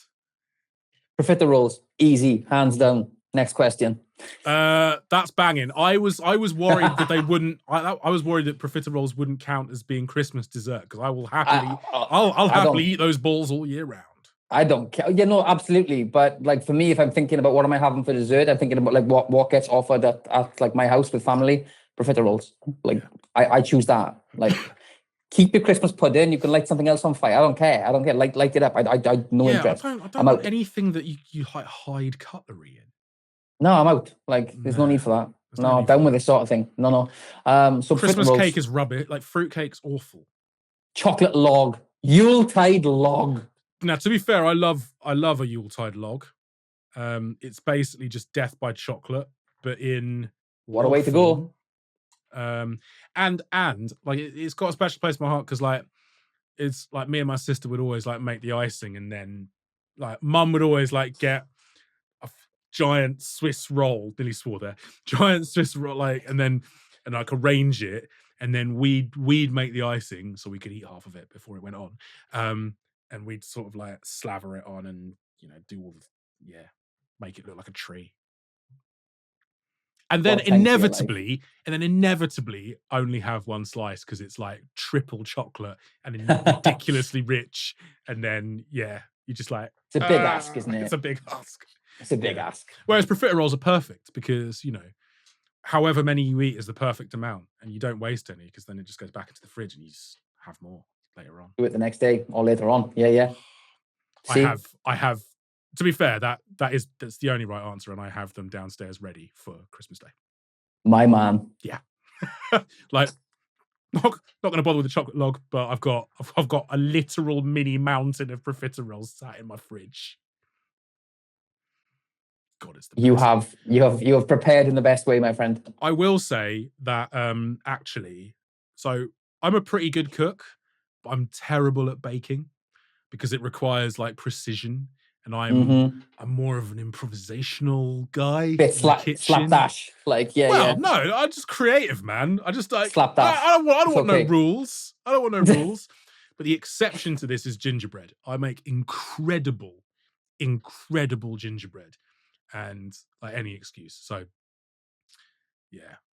Speaker 2: Profiteroles, easy, hands down. Next question.
Speaker 1: That's banging. I was worried that they wouldn't. I was worried that profiteroles wouldn't count as being Christmas dessert, because I will happily, I'll happily eat those balls all year round.
Speaker 2: I don't care. Yeah, no, absolutely. But like for me, if I'm thinking about what am I having for dessert, I'm thinking about like what gets offered at like my house with family. Profiteroles. Like I choose that. Like keep your Christmas pudding. You can light something else on fire. I don't care. Light it up. I no interest.
Speaker 1: I don't want anything that you hide cutlery in.
Speaker 2: No, I'm out. Like there's no need for that. No, I'm down with this sort of thing. No. So
Speaker 1: Christmas cake is rubbish. Like fruit cake's awful.
Speaker 2: Chocolate log, Yuletide log.
Speaker 1: Now, to be fair, I love a Yuletide log. It's basically just death by chocolate, but in
Speaker 2: what a way to go.
Speaker 1: And like it's got a special place in my heart, because like it's like me and my sister would always like make the icing, and then like mum would always like get a giant Swiss roll, nearly swore there, giant Swiss roll, like, and like arrange it, and then we'd make the icing so we could eat half of it before it went on. And we'd sort of like slaver it on and, do all the, make it look like a tree. And then inevitably only have one slice, because it's like triple chocolate and ridiculously rich. And then, you just like...
Speaker 2: It's a big ask, isn't it?
Speaker 1: It's a big ask.
Speaker 2: It's a big ask.
Speaker 1: Whereas profiteroles are perfect, because, however many you eat is the perfect amount, and you don't waste any, because then it just goes back into the fridge and you just have more later on.
Speaker 2: Do it the next day or later on. Yeah.
Speaker 1: See? I have. To be fair, that's the only right answer, and I have them downstairs ready for Christmas Day.
Speaker 2: My man.
Speaker 1: Yeah. Like, not going to bother with the chocolate log, but I've got a literal mini mountain of profiteroles sat in my fridge. God, it's the best.
Speaker 2: You have prepared in the best way, my friend.
Speaker 1: I will say that actually, so I'm a pretty good cook, but I'm terrible at baking, because it requires like precision, and I'm more of an improvisational guy.
Speaker 2: Bit slapdash, like
Speaker 1: no, I'm just creative, man. I just like
Speaker 2: slapdash.
Speaker 1: I don't want no rules. I don't want no rules. But the exception to this is gingerbread. I make incredible gingerbread, and like any excuse. So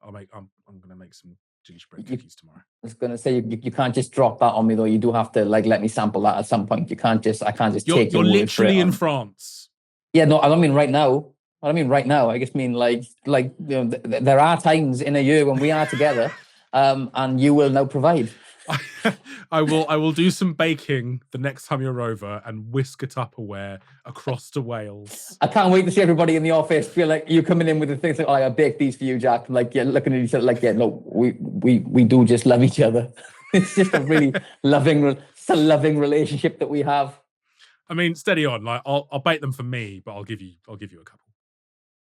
Speaker 1: I'm gonna make some gingerbread cookies tomorrow.
Speaker 2: I was gonna say you can't just drop that on me though. You do have to like let me sample that at some point. I can't just take your word
Speaker 1: literally
Speaker 2: for it
Speaker 1: in France.
Speaker 2: Yeah, no, I don't mean right now. I just mean like there are times in a year when we are together, and you will now provide.
Speaker 1: I will do some baking the next time you're over and whisk a Tupperware across to Wales.
Speaker 2: I can't wait to see everybody in the office feel like you're coming in with the things like, I baked these for you, Jack. Like you're looking at each other like, no, we do just love each other. It's just a really loving relationship that we have.
Speaker 1: I mean, steady on. Like I'll bake them for me, but I'll give you a couple.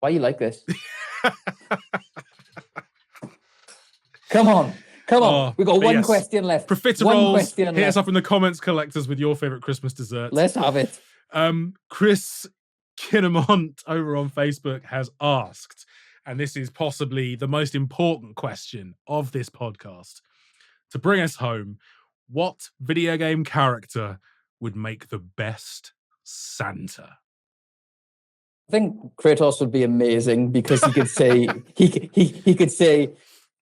Speaker 2: Why are you like this? Come on. We've got one question left.
Speaker 1: Profiteroles, hit us up in the comments, collectors, with your favourite Christmas dessert.
Speaker 2: Let's have it.
Speaker 1: Chris Kinnamont over on Facebook has asked, and this is possibly the most important question of this podcast, to bring us home: what video game character would make the best Santa?
Speaker 2: I think Kratos would be amazing, because he could say he could say,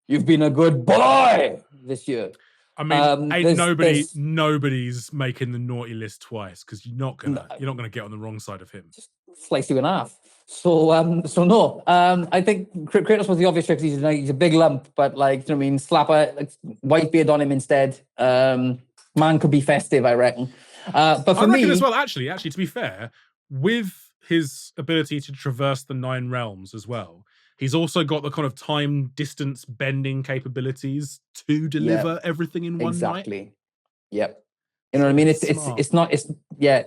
Speaker 2: "You've been a good boy this year."
Speaker 1: I mean, nobody's making the naughty list twice, because you're not gonna get on the wrong side of him.
Speaker 2: Just slice you in half. So no. I think Kratos was the obvious choice. He's a big lump, but slap a white beard on him instead. Man could be festive, I reckon. But for me,
Speaker 1: as well, actually, to be fair, with his ability to traverse the 9 realms as well, he's also got the kind of time distance bending capabilities to deliver everything in one night.
Speaker 2: Exactly. Yep. You know what I mean?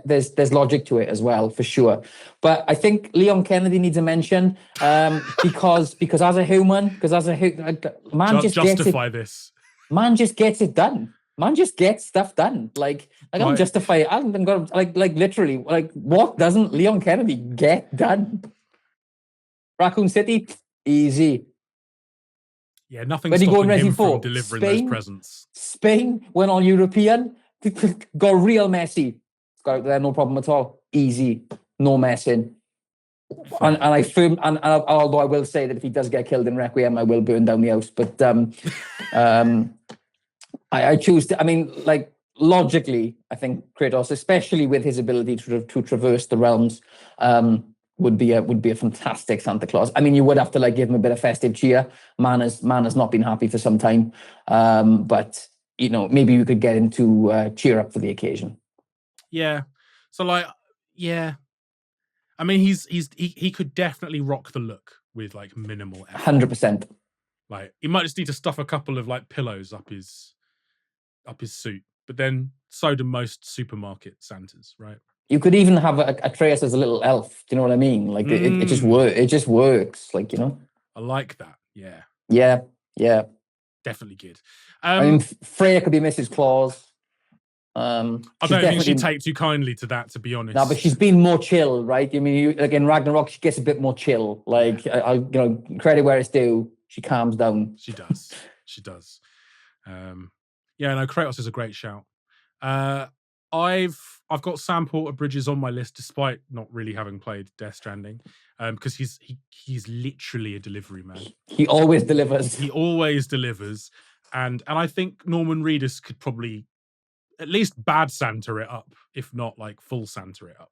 Speaker 2: There's logic to it as well, for sure. But I think Leon Kennedy needs a mention, because as a human, man just
Speaker 1: justify this.
Speaker 2: Man just gets it done. Man, just get stuff done. Like I'm
Speaker 1: Like-
Speaker 2: justified. I haven't got like literally what doesn't Leon Kennedy get done? Raccoon City, easy.
Speaker 1: Yeah, nothing's
Speaker 2: Where did he go in
Speaker 1: stopping him
Speaker 2: Resi
Speaker 1: from
Speaker 2: 4?
Speaker 1: delivering those presents.
Speaker 2: Spain went all European. Got real messy. Got out there, no problem at all. Easy, no messing. And although I will say that if he does get killed in Requiem, I will burn down the house. But I choose to. I mean, like logically, I think Kratos, especially with his ability to traverse the realms, would be a fantastic Santa Claus. I mean, you would have to like give him a bit of festive cheer. Man has not been happy for some time, but you know, maybe you could get him to cheer up for the occasion.
Speaker 1: Yeah. So like, yeah. I mean, he could definitely rock the look with like minimal effort.
Speaker 2: 100%.
Speaker 1: Like he might just need to stuff a couple of like pillows up his suit, but then so do most supermarket Santas, right?
Speaker 2: You could even have Atreus as a little elf. Do you know what I mean? Like it just works. It just works. Like, you know.
Speaker 1: I like that. Yeah.
Speaker 2: Yeah.
Speaker 1: Definitely good.
Speaker 2: I mean, Freya could be Mrs. Claus.
Speaker 1: I don't think she'd take too kindly to that, to be honest.
Speaker 2: No, but she's been more chill, right? I mean, like in Ragnarok, she gets a bit more chill. Like, I you know, credit where it's due. She calms down.
Speaker 1: She does. Yeah, no, Kratos is a great shout. I've got Sam Porter Bridges on my list, despite not really having played Death Stranding, because he's literally a delivery man.
Speaker 2: He always delivers.
Speaker 1: He always delivers, and I think Norman Reedus could probably at least bad Santa it up, if not like full Santa it up.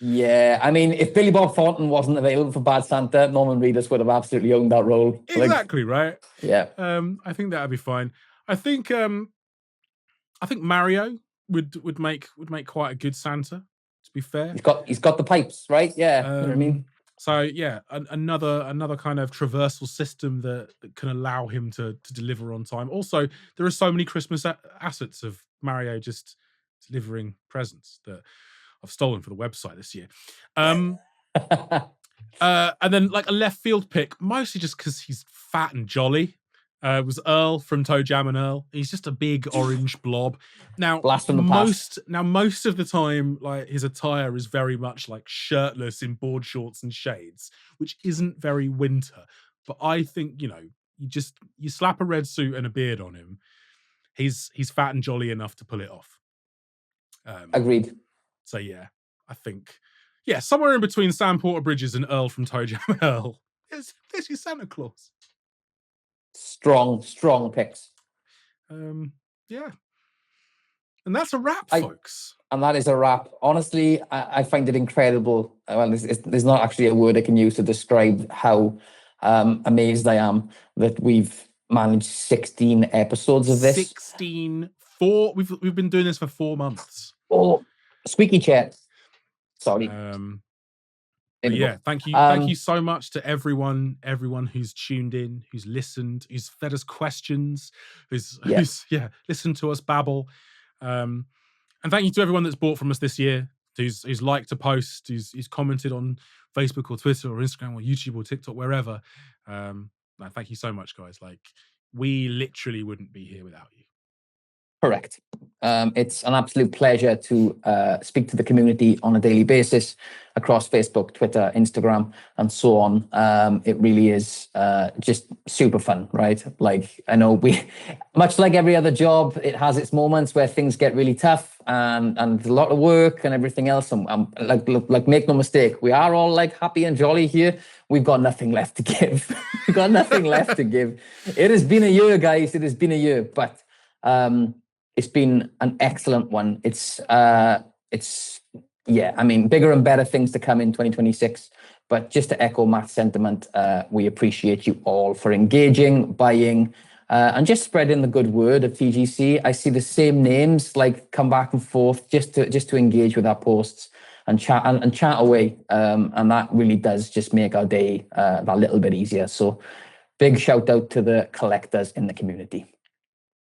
Speaker 2: Yeah, I mean, if Billy Bob Thornton wasn't available for Bad Santa, Norman Reedus would have absolutely owned that role.
Speaker 1: Exactly, right?
Speaker 2: Yeah.
Speaker 1: I think that'd be fine. I think Mario would make quite a good Santa, to be fair.
Speaker 2: He's got the pipes, right? Yeah. You know what I mean?
Speaker 1: So yeah, another kind of traversal system that can allow him to deliver on time. Also, there are so many Christmas assets of Mario just delivering presents that I've stolen for the website this year. And then like a left field pick, mostly just because he's fat and jolly. Was Earl from Toe Jam and Earl. He's just a big orange blob. Now,
Speaker 2: Blast from the past.
Speaker 1: Most of the time, like his attire is very much like shirtless in board shorts and shades, which isn't very winter. But I think, you know, you slap a red suit and a beard on him, he's fat and jolly enough to pull it off.
Speaker 2: Agreed.
Speaker 1: So yeah, I think somewhere in between Sam Porter Bridges and Earl from Toe Jam and Earl. There's your Santa Claus.
Speaker 2: Strong picks.
Speaker 1: Yeah. And that's a wrap, folks.
Speaker 2: And that is a wrap. Honestly, I find it incredible. Well, there's not actually a word I can use to describe how amazed I am that we've managed 16 episodes of this.
Speaker 1: 16. We've been doing this for 4 months.
Speaker 2: Oh, squeaky chair. Sorry.
Speaker 1: Yeah, thank you so much to everyone who's tuned in, who's listened, who's fed us questions, who's listened to us babble. And thank you to everyone that's bought from us this year, who's liked a post, who's commented on Facebook or Twitter or Instagram or YouTube or TikTok, wherever. Thank you so much, guys. Like, we literally wouldn't be here without you.
Speaker 2: Correct. It's an absolute pleasure to speak to the community on a daily basis across Facebook, Twitter, Instagram, and so on. It really is just super fun, right? Like, I know much like every other job, it has its moments where things get really tough and there's a lot of work and everything else. And like, make no mistake, we are all like happy and jolly here. We've got nothing left to give. We've got nothing left to give. It has been a year, guys. It has been a year, but it's been an excellent one. It's I mean, bigger and better things to come in 2026. But just to echo Matt's sentiment, we appreciate you all for engaging, buying, and just spreading the good word of TGC. I see the same names like come back and forth just to engage with our posts and chat and chat away. And that really does just make our day that little bit easier. So big shout out to the collectors in the community.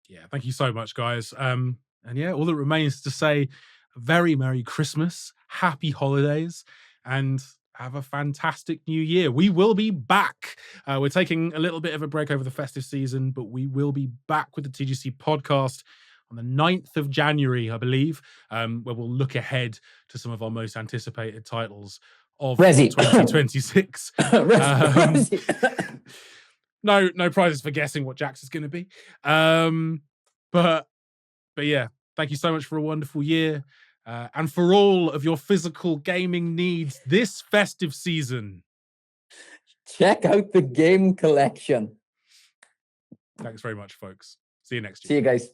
Speaker 1: Yeah, thank you so much, guys. And yeah, all that remains to say a very Merry Christmas, Happy Holidays, and have a fantastic new year. We will be back. We're taking a little bit of a break over the festive season, but we will be back with the TGC podcast on the 9th of January, I believe, where we'll look ahead to some of our most anticipated titles of
Speaker 2: Resi.
Speaker 1: 2026.
Speaker 2: Resi.
Speaker 1: No prizes for guessing what Jax is going to be. But yeah, thank you so much for a wonderful year. And for all of your physical gaming needs this festive season.
Speaker 2: Check out the game collection.
Speaker 1: Thanks very much, folks. See you next year.
Speaker 2: See you guys.